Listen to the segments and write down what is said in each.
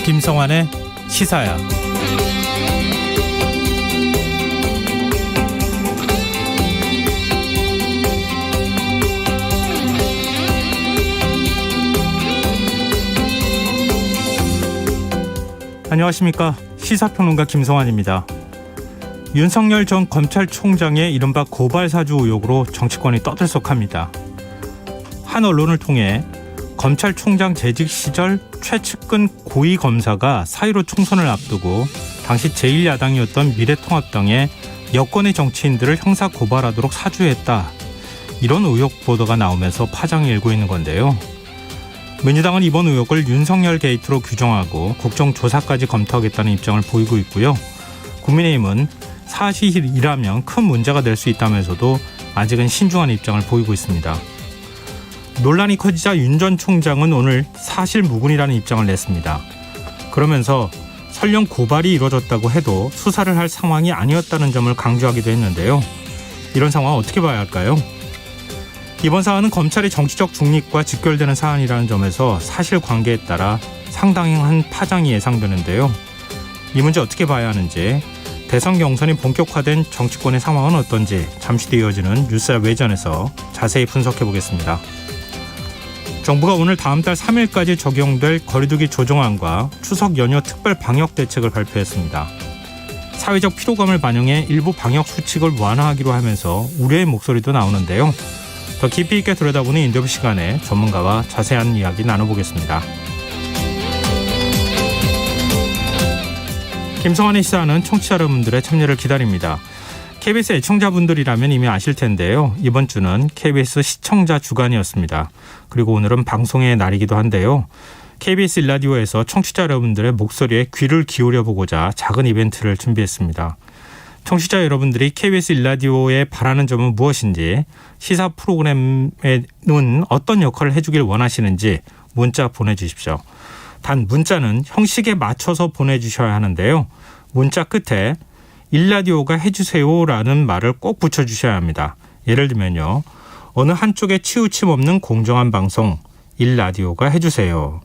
김성환의 시사야. 안녕하십니까. 시사평론가 김성환입니다. 윤석열 전 검찰총장의 이른바 고발사주 의혹으로 정치권이 떠들썩합니다. 한 언론을 통해 검찰총장 재직 시절 최측근 고위검사가 4.15 총선을 앞두고 당시 제1야당이었던 미래통합당에 여권의 정치인들을 형사 고발하도록 사주했다. 이런 의혹 보도가 나오면서 파장이 일고 있는 건데요. 민주당은 이번 의혹을 윤석열 게이트로 규정하고 국정조사까지 검토하겠다는 입장을 보이고 있고요. 국민의힘은 사실이라면 큰 문제가 될 수 있다면서도 아직은 신중한 입장을 보이고 있습니다. 논란이 커지자 윤 전 총장은 오늘 사실무근이라는 입장을 냈습니다. 그러면서 설령 고발이 이루어졌다고 해도 수사를 할 상황이 아니었다는 점을 강조하기도 했는데요. 이런 상황 어떻게 봐야 할까요? 이번 사안은 검찰의 정치적 중립과 직결되는 사안이라는 점에서 사실관계에 따라 상당한 파장이 예상되는데요. 이 문제 어떻게 봐야 하는지, 대선 경선이 본격화된 정치권의 상황은 어떤지 잠시 뒤 이어지는 뉴스야 외전에서 자세히 분석해 보겠습니다. 정부가 오늘 다음 달 3일까지 적용될 거리두기 조정안과 추석 연휴 특별 방역 대책을 발표했습니다. 사회적 피로감을 반영해 일부 방역 수칙을 완화하기로 하면서 우려의 목소리도 나오는데요. 더 깊이 있게 들여다보는 인터뷰 시간에 전문가와 자세한 이야기 나눠보겠습니다. 김성환의 시사는 청취자 여러분들의 참여를 기다립니다. KBS 애청자분들이라면 이미 아실 텐데요. 이번 주는 KBS 시청자 주간이었습니다. 그리고 오늘은 방송의 날이기도 한데요. KBS 일라디오에서 청취자 여러분들의 목소리에 귀를 기울여보고자 작은 이벤트를 준비했습니다. 청취자 여러분들이 KBS 일라디오에 바라는 점은 무엇인지, 시사 프로그램에는 어떤 역할을 해주길 원하시는지 문자 보내주십시오. 단 문자는 형식에 맞춰서 보내주셔야 하는데요. 문자 끝에 일라디오가 해주세요라는 말을 꼭 붙여주셔야 합니다. 예를 들면요. 어느 한쪽에 치우침 없는 공정한 방송, 일라디오가 해주세요.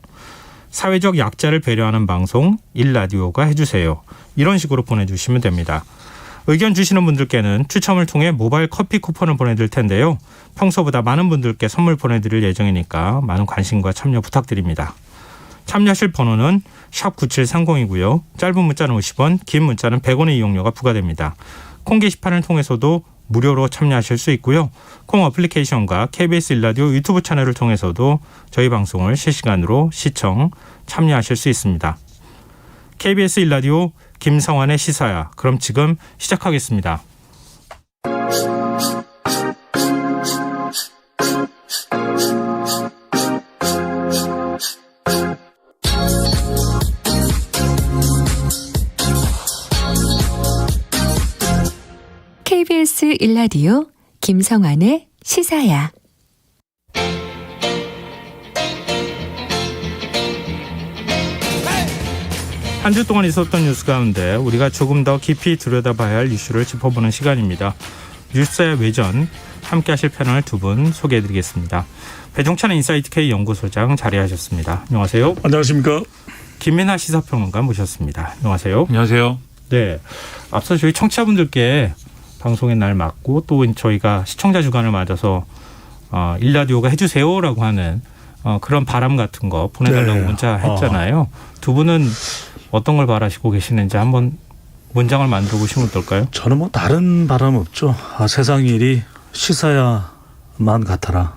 사회적 약자를 배려하는 방송, 일라디오가 해주세요. 이런 식으로 보내주시면 됩니다. 의견 주시는 분들께는 추첨을 통해 모바일 커피 쿠폰을 보내드릴 텐데요. 평소보다 많은 분들께 선물 보내드릴 예정이니까 많은 관심과 참여 부탁드립니다. 참여하실 번호는 샵 9730이고요. 짧은 문자는 50원, 긴 문자는 100원의 이용료가 부과됩니다. 콩 게시판을 통해서도 무료로 참여하실 수 있고요. 콩 어플리케이션과 KBS 일라디오 유튜브 채널을 통해서도 저희 방송을 실시간으로 시청, 참여하실 수 있습니다. KBS 일라디오 김성환의 시사야. 그럼 지금 시작하겠습니다. KBS 일라디오 김성환의 시사야. 한 주 동안 있었던 뉴스 가운데 우리가 조금 더 깊이 들여다봐야 할 이슈를 짚어보는 시간입니다. 뉴스야 외전, 함께 하실 패널 두 분 소개해드리겠습니다. 배종찬 인사이트K 연구소장 자리하셨습니다. 안녕하세요. 안녕하십니까. 김민하 시사평론가 모셨습니다. 안녕하세요. 안녕하세요. 네, 앞서 저희 청취자분들께 방송의 날 맞고 또 저희가 시청자 주간을 맞아서 일라디오가 해주세요라고 하는 그런 바람 같은 거 보내달라고 네. 문자 했잖아요. 두 분은 어떤 걸 바라시고 계시는지 한번 문장을 만들어 보시면 어떨까요? 저는 뭐 다른 바람 없죠. 세상 일이 시사야만 같아라.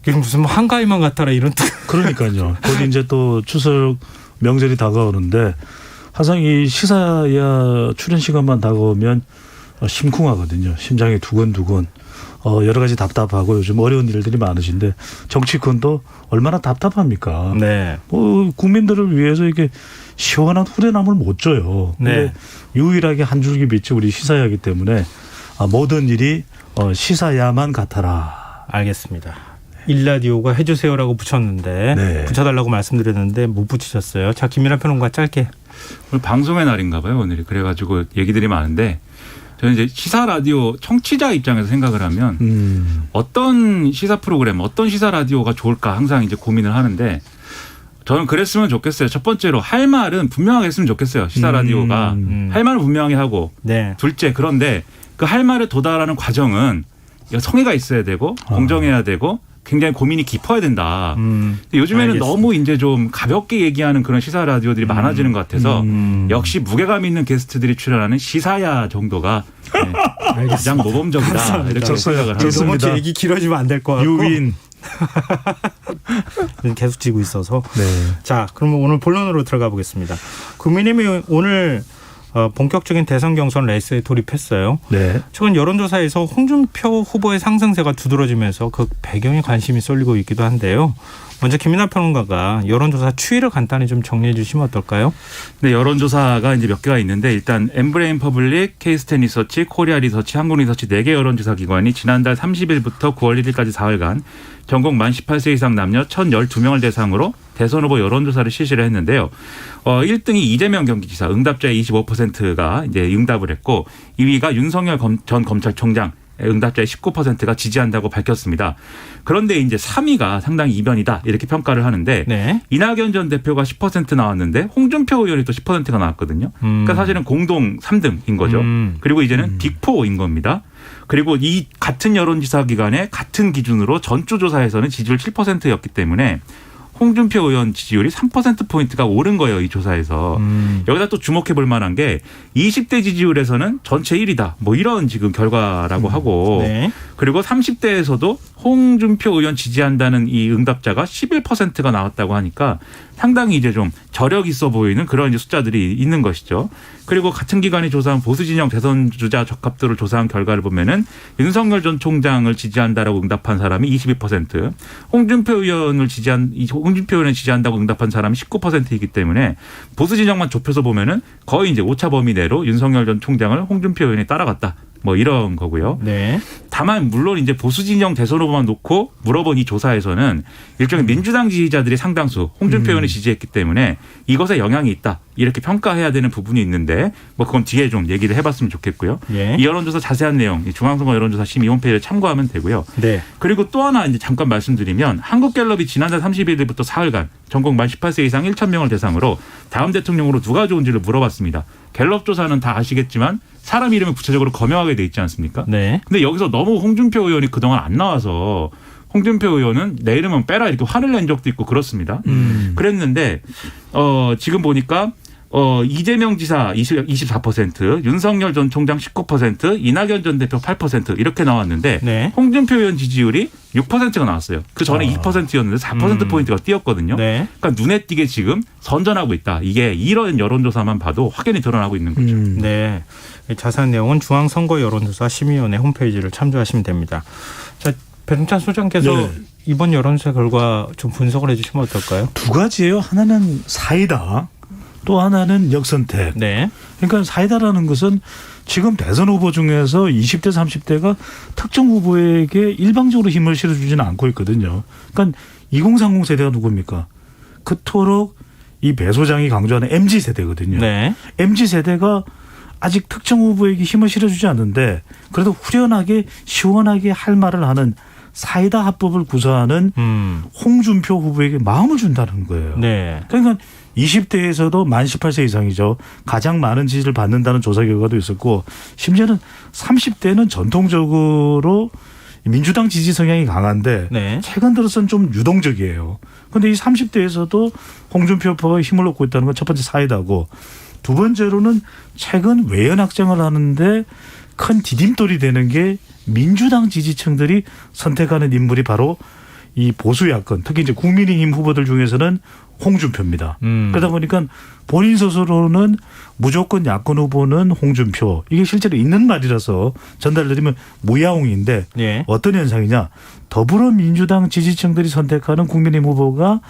이게 무슨 한가위만 같아라 이런 뜻. 그러니까요. 곧 이제 또 추석 명절이 다가오는데 항상 이 시사야 출연 시간만 다가오면 심쿵하거든요. 심장이 두근두근. 여러 가지 답답하고 요즘 어려운 일들이 많으신데 정치권도 얼마나 답답합니까? 네. 국민들을 위해서 이게 시원한 후련함을 못 줘요. 근데 네. 유일하게 한 줄기 빛이 우리 시사야이기 때문에 모든 일이 시사야만 같아라. 알겠습니다. 일라디오가 해주세요라고 붙였는데 네. 붙여달라고 말씀드렸는데 못 붙이셨어요. 자, 김민하 평론가 짧게. 오늘 방송의 날인가 봐요. 오늘이. 그래가지고 얘기들이 많은데 저는 이제 시사 라디오 청취자 입장에서 생각을 하면 어떤 시사 프로그램, 어떤 시사 라디오가 좋을까 항상 이제 고민을 하는데 저는 그랬으면 좋겠어요. 첫 번째로 할 말은 분명하게 했으면 좋겠어요. 시사 라디오가 할 말을 분명히 하고 네. 둘째 그런데 그 할 말에 도달하는 과정은 성의가 있어야 되고 공정해야 되고 굉장히 고민이 깊어야 된다. 근데 요즘에는 알겠습니다. 너무 이제 좀 가볍게 얘기하는 그런 시사 라디오들이 많아지는 것 같아서 역시 무게감 있는 게스트들이 출연하는 시사야 정도가 네, 가장 모범적이다. 이렇게 생각을 합니다. 좋습니다. 너무 얘기 길어지면 안 될 것 같고 유인. 계속 지고 있어서 네. 자, 그러면 오늘 본론으로 들어가 보겠습니다. 국민의힘이 오늘 본격적인 대선 경선 레이스에 돌입했어요. 네. 최근 여론조사에서 홍준표 후보의 상승세가 두드러지면서 그 배경에 관심이 쏠리고 있기도 한데요. 먼저 김민하 평론가가 여론조사 추이를 간단히 좀 정리해 주시면 어떨까요? 네, 여론조사가 이제 몇 개가 있는데 일단 엠브레인 퍼블릭, 케이스텐 리서치, 코리아 리서치, 한국 리서치 4개 여론조사 기관이 지난달 30일부터 9월 1일까지 4일간 전국 만 18세 이상 남녀 1,012명을 대상으로 대선 후보 여론조사를 실시를 했는데요. 1등이 이재명 경기지사 응답자의 25%가 이제 응답을 했고 2위가 윤석열 전 검찰총장 응답자의 19%가 지지한다고 밝혔습니다. 그런데 이제 3위가 상당히 이변이다 이렇게 평가를 하는데 네. 이낙연 전 대표가 10% 나왔는데 홍준표 의원이 또 10%가 나왔거든요. 그러니까 사실은 공동 3등인 거죠. 그리고 이제는 빅4인 겁니다. 그리고 이 같은 여론조사 기관의 같은 기준으로 전주 조사에서는 지지율 7%였기 때문에 홍준표 의원 지지율이 3%포인트가 오른 거예요. 이 조사에서. 여기다 또 주목해 볼 만한 게 20대 지지율에서는 전체 1위다. 뭐 이런 지금 결과라고 하고 네. 그리고 30대에서도 홍준표 의원 지지한다는 이 응답자가 11%가 나왔다고 하니까 상당히 이제 좀 저력 있어 보이는 그런 이제 숫자들이 있는 것이죠. 그리고 같은 기관이 조사한 보수 진영 대선 주자 적합도를 조사한 결과를 보면은 윤석열 전 총장을 지지한다라고 응답한 사람이 22%, 홍준표 의원을 지지한다고 응답한 사람이 19%이기 때문에 보수 진영만 좁혀서 보면은 거의 이제 오차 범위 내로 윤석열 전 총장을 홍준표 의원이 따라갔다. 뭐 이런 거고요. 네. 다만 물론 이제 보수 진영 대선 후보만 놓고 물어본 이 조사에서는 일종의 민주당 지지자들이 상당수 홍준표 의원을 지지했기 때문에 이것에 영향이 있다. 이렇게 평가해야 되는 부분이 있는데 뭐 그건 뒤에 좀 얘기를 해봤으면 좋겠고요. 예. 이 여론조사 자세한 내용 중앙선거 여론조사 심의 홈페이지를 참고하면 되고요. 네. 그리고 또 하나 이제 잠깐 말씀드리면 한국갤럽이 지난달 30일부터 사흘간 전국 만 18세 이상 1,000명을 대상으로 다음 대통령으로 누가 좋은지를 물어봤습니다. 갤럽 조사는 다 아시겠지만 사람 이름을 구체적으로 거명하게 돼 있지 않습니까? 네. 근데 여기서 너무 홍준표 의원이 그동안 안 나와서 홍준표 의원은 내 이름은 빼라 이렇게 화를 낸 적도 있고 그렇습니다. 그랬는데 지금 보니까 이재명 지사 24%, 윤석열 전 총장 19%, 이낙연 전 대표 8% 이렇게 나왔는데 네. 홍준표 의원 지지율이 6%가 나왔어요. 그 전에 2%였는데 4%포인트가 뛰었거든요. 네. 그러니까 눈에 띄게 지금 선전하고 있다. 이게 이런 여론조사만 봐도 확연히 드러나고 있는 거죠. 네. 자세한 내용은 중앙선거 여론조사 심의위원회 홈페이지를 참조하시면 됩니다. 자, 배종찬 소장께서 네. 이번 여론조사 결과 좀 분석을 해주시면 어떨까요? 두 가지예요. 하나는 사이다. 또 하나는 역선택. 네. 그러니까 사이다라는 것은 지금 대선 후보 중에서 20대 30대가 특정 후보에게 일방적으로 힘을 실어주지는 않고 있거든요. 그러니까 2030 세대가 누굽니까? 그토록 이 배 소장이 강조하는 MZ세대거든요. 네. MZ세대가 아직 특정 후보에게 힘을 실어주지 않는데 그래도 후련하게 시원하게 할 말을 하는 사이다 합법을 구사하는 홍준표 후보에게 마음을 준다는 거예요. 네. 그러니까 20대에서도 만 18세 이상이죠. 가장 많은 지지를 받는다는 조사 결과도 있었고 심지어는 30대는 전통적으로 민주당 지지 성향이 강한데 네. 최근 들어서는 좀 유동적이에요. 그런데 이 30대에서도 홍준표 후보가 힘을 얻고 있다는 건 첫 번째 사이다고 두 번째로는 최근 외연 확장을 하는데 큰 디딤돌이 되는 게 민주당 지지층들이 선택하는 인물이 바로 이 보수 야권 특히 이제 국민의힘 후보들 중에서는 홍준표입니다. 그러다 보니까 본인 스스로는 무조건 야권 후보는 홍준표 이게 실제로 있는 말이라서 전달드리면 무야홍인데 예. 어떤 현상이냐 더불어민주당 지지층들이 선택하는 국민의힘 후보가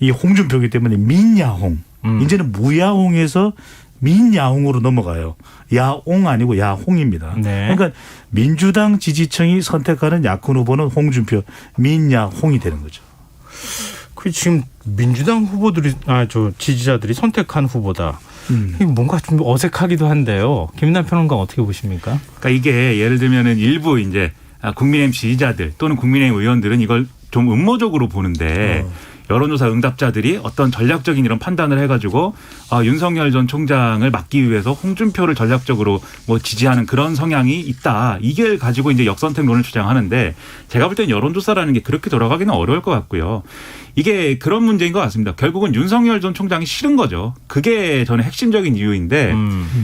이 홍준표이기 때문에 민야홍 이제는 무야홍에서 민야홍으로 넘어가요. 야옹 아니고 야홍입니다. 네. 그러니까 민주당 지지층이 선택하는 야권 후보는 홍준표, 민야홍이 되는 거죠. 그 지금 민주당 후보들이 저 지지자들이 선택한 후보다. 이게 뭔가 좀 어색하기도 한데요. 김민하 평론가 어떻게 보십니까? 그러니까 이게 예를 들면은 일부 이제 국민의힘 지지자들 또는 국민의힘 의원들은 이걸 좀 음모적으로 보는데 여론조사 응답자들이 어떤 전략적인 이런 판단을 해가지고 윤석열 전 총장을 막기 위해서 홍준표를 전략적으로 뭐 지지하는 그런 성향이 있다. 이게 가지고 이제 역선택론을 주장하는데 제가 볼 때는 여론조사라는 게 그렇게 돌아가기는 어려울 것 같고요. 이게 그런 문제인 것 같습니다. 결국은 윤석열 전 총장이 싫은 거죠. 그게 저는 핵심적인 이유인데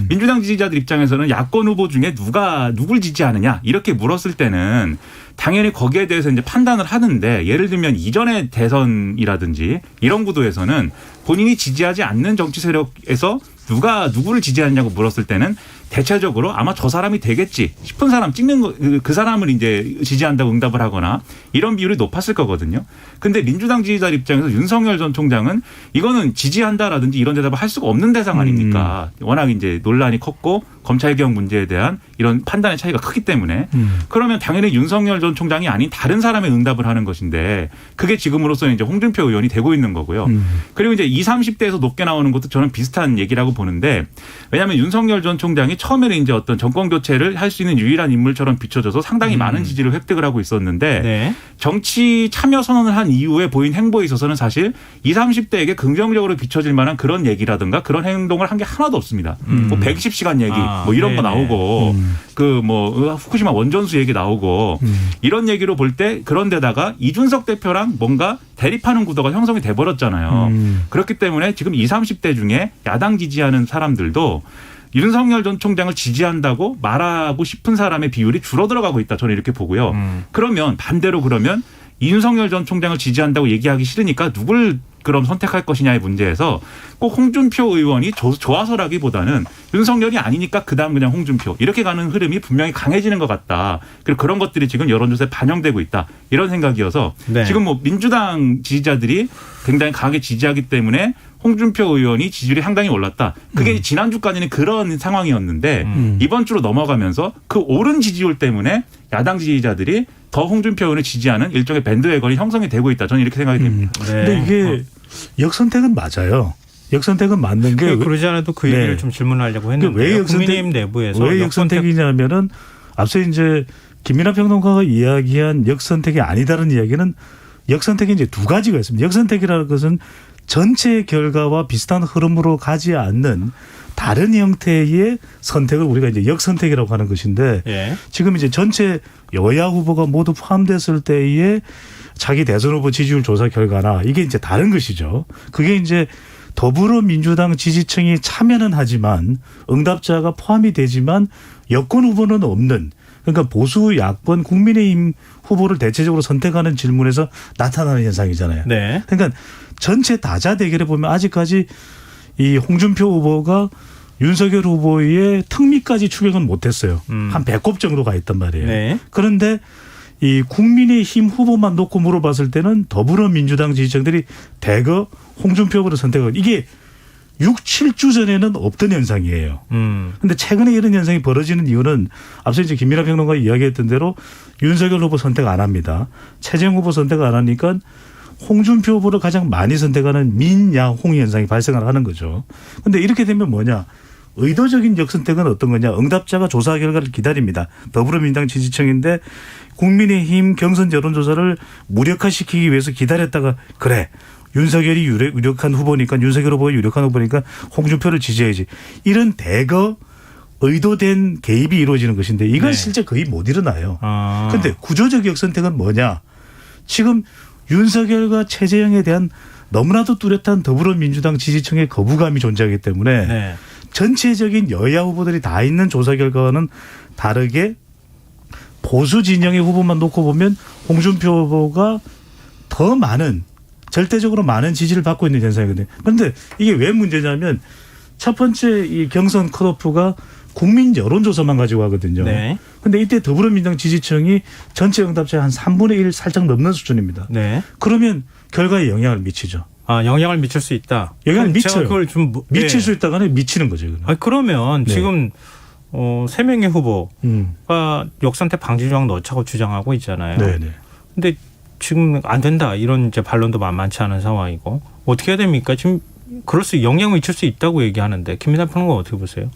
민주당 지지자들 입장에서는 야권 후보 중에 누굴 지지하느냐 이렇게 물었을 때는 당연히 거기에 대해서 이제 판단을 하는데 예를 들면 이전의 대선이라든지 이런 구도에서는 본인이 지지하지 않는 정치 세력에서 누구를 지지하느냐고 물었을 때는 대체적으로 아마 저 사람이 되겠지 싶은 사람 찍는 그 사람을 이제 지지한다고 응답을 하거나 이런 비율이 높았을 거거든요. 근데 민주당 지지자 입장에서 윤석열 전 총장은 이거는 지지한다라든지 이런 대답을 할 수가 없는 대상 아닙니까? 워낙 이제 논란이 컸고 검찰개혁 문제에 대한 이런 판단의 차이가 크기 때문에 그러면 당연히 윤석열 전 총장이 아닌 다른 사람의 응답을 하는 것인데 그게 지금으로서는 이제 홍준표 의원이 되고 있는 거고요. 그리고 이제 20, 30대에서 높게 나오는 것도 저는 비슷한 얘기라고 보는데 왜냐하면 윤석열 전 총장이 처음에는 이제 어떤 정권 교체를 할 수 있는 유일한 인물처럼 비춰져서 상당히 많은 지지를 획득을 하고 있었는데 네. 정치 참여 선언을 한 이후에 보인 행보에 있어서는 사실 20, 30대에게 긍정적으로 비춰질 만한 그런 얘기라든가 그런 행동을 한 게 하나도 없습니다. 뭐 120시간 얘기 뭐 이런 거 나오고 그 뭐 후쿠시마 원전수 얘기 나오고 이런 얘기로 볼 때 그런데다가 이준석 대표랑 뭔가 대립하는 구도가 형성이 돼버렸잖아요. 그렇기 때문에 지금 20, 30대 중에 야당 지지하는 사람들도 윤석열 전 총장을 지지한다고 말하고 싶은 사람의 비율이 줄어들어가고 있다. 저는 이렇게 보고요. 그러면 반대로 그러면 윤석열 전 총장을 지지한다고 얘기하기 싫으니까 누굴 그럼 선택할 것이냐의 문제에서 꼭 홍준표 의원이 좋아서라기보다는 윤석열이 아니니까 그다음 그냥 홍준표 이렇게 가는 흐름이 분명히 강해지는 것 같다. 그리고 그런 것들이 지금 여론조사에 반영되고 있다. 이런 생각이어서 네. 지금 뭐 민주당 지지자들이 굉장히 강하게 지지하기 때문에 홍준표 의원이 지지율이 상당히 올랐다. 그게 지난주까지는 그런 상황이었는데 이번 주로 넘어가면서 그 오른 지지율 때문에 야당 지지자들이 더 홍준표 의원을 지지하는 일종의 밴드웨건이 형성이 되고 있다. 저는 이렇게 생각이 됩니다. 네. 근데 이게 역선택은 맞아요. 역선택은 맞는 게 그러지 않아도 그 얘기를 좀 질문하려고 했는데 왜 국민의힘 내부에서 왜 역선택이냐면은 앞서 이제 김민하 평론가가 이야기한 역선택이 아니다는 이야기는 역선택이 이제 두 가지가 있습니다. 역선택이라는 것은 전체 결과와 비슷한 흐름으로 가지 않는 다른 형태의 선택을 우리가 이제 역선택이라고 하는 것인데 예. 지금 이제 전체 여야 후보가 모두 포함됐을 때의 자기 대선 후보 지지율 조사 결과나 이게 이제 다른 것이죠. 그게 이제 더불어민주당 지지층이 참여는 하지만 응답자가 포함이 되지만 여권 후보는 없는 그러니까 보수 야권 국민의힘 후보를 대체적으로 선택하는 질문에서 나타나는 현상이잖아요. 네. 그러니까 전체 다자 대결에 보면 아직까지 이 홍준표 후보가 윤석열 후보의 특미까지 추격은 못했어요. 한 100곱 정도 가 있단 말이에요. 네. 그런데 이 국민의힘 후보만 놓고 물어봤을 때는 더불어민주당 지지층들이 대거 홍준표 후보를 선택하고 이게 6, 7주 전에는 없던 현상이에요. 그런데 최근에 이런 현상이 벌어지는 이유는 앞서 이제 김민하 평론가가 이야기했던 대로 윤석열 후보 선택 안 합니다. 최재형 후보 선택 안 하니까 홍준표 후보를 가장 많이 선택하는 민야홍 현상이 발생을 하는 거죠. 그런데 이렇게 되면 뭐냐. 의도적인 역선택은 어떤 거냐. 응답자가 조사 결과를 기다립니다. 더불어민주당 지지층인데 국민의힘 경선 여론조사를 무력화시키기 위해서 기다렸다가 그래. 윤석열이 유력한 후보니까 윤석열 후보가 유력한 후보니까 홍준표를 지지해야지. 이런 대거 의도된 개입이 이루어지는 것인데 이건 네. 실제 거의 못 일어나요. 그런데 아. 구조적 역선택은 뭐냐. 지금 윤석열과 최재형에 대한 너무나도 뚜렷한 더불어민주당 지지층의 거부감이 존재하기 때문에 네. 전체적인 여야 후보들이 다 있는 조사 결과와는 다르게 보수 진영의 후보만 놓고 보면 홍준표 후보가 더 많은 절대적으로 많은 지지를 받고 있는 현상이거든요. 그런데 이게 왜 문제냐면 첫 번째 이 경선 컷오프가 국민 여론조사만 가지고 하거든요. 네. 그런데 이때 더불어민주당 지지층이 전체 응답자의 한 3분의 1 살짝 넘는 수준입니다. 네. 그러면 결과에 영향을 미치죠. 아, 영향을 미칠 수 있다. 영향을 제가 미쳐요. 그걸 좀 미칠 수 있다가 아니라 미치는 거죠. 이거는. 아, 그러면 네. 지금 3명의 후보가 역선택 방지 조항 넣자고 주장하고 있잖아요. 네네. 근데 지금 안 된다 이런 이제 반론도 만만치 않은 상황이고 어떻게 해야 됩니까? 지금 그럴 수 영향을 미칠 수 있다고 얘기하는데 김민하 평론가 어떻게 보세요?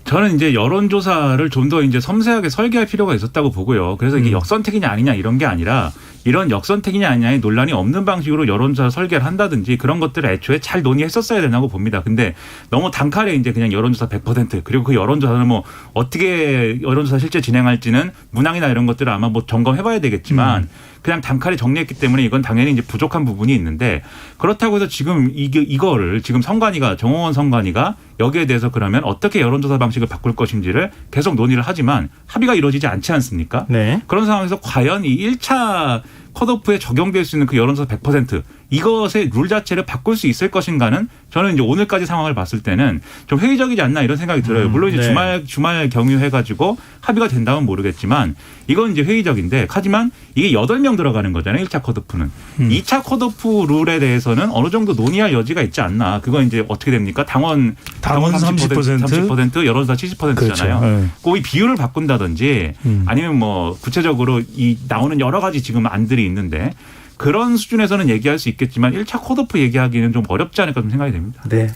저는 이제 여론조사를 좀 더 이제 섬세하게 설계할 필요가 있었다고 보고요. 그래서 이게 역선택이냐 아니냐 이런 게 아니라 이런 역선택이냐 아니냐의 논란이 없는 방식으로 여론조사 설계를 한다든지 그런 것들을 애초에 잘 논의했었어야 된다고 봅니다. 근데 너무 단칼에 이제 그냥 여론조사 100% 그리고 그 여론조사는 뭐 어떻게 여론조사 실제 진행할지는 문항이나 이런 것들을 아마 뭐 점검해봐야 되겠지만 그냥 단칼에 정리했기 때문에 이건 당연히 이제 부족한 부분이 있는데 그렇다고 해서 지금 이거를 지금 선관위가 정홍원 선관위가 여기에 대해서 그러면 어떻게 여론조사 방식을 바꿀 것인지를 계속 논의를 하지만 합의가 이루어지지 않지 않습니까? 네. 그런 상황에서 과연 이 1차 컷오프에 적용될 수 있는 그 여론조사 100% 이것의 룰 자체를 바꿀 수 있을 것인가는 저는 이제 오늘까지 상황을 봤을 때는 좀 회의적이지 않나 이런 생각이 들어요. 물론 이제 네. 주말 경유해가지고 합의가 된다면 모르겠지만 이건 이제 회의적인데 하지만 이게 8명 들어가는 거잖아요. 1차 컷오프는. 2차 컷오프 룰에 대해서는 어느 정도 논의할 여지가 있지 않나. 그건 이제 어떻게 됩니까? 당원 30%, 여론조사 70%잖아요. 그렇죠. 네. 그 비율을 바꾼다든지 아니면 뭐 구체적으로 이 나오는 여러 가지 지금 안들이 있는데 그런 수준에서는 얘기할 수 있겠지만 1차 컷오프 얘기하기는 좀 어렵지 않을까 좀 생각이 됩니다. 네.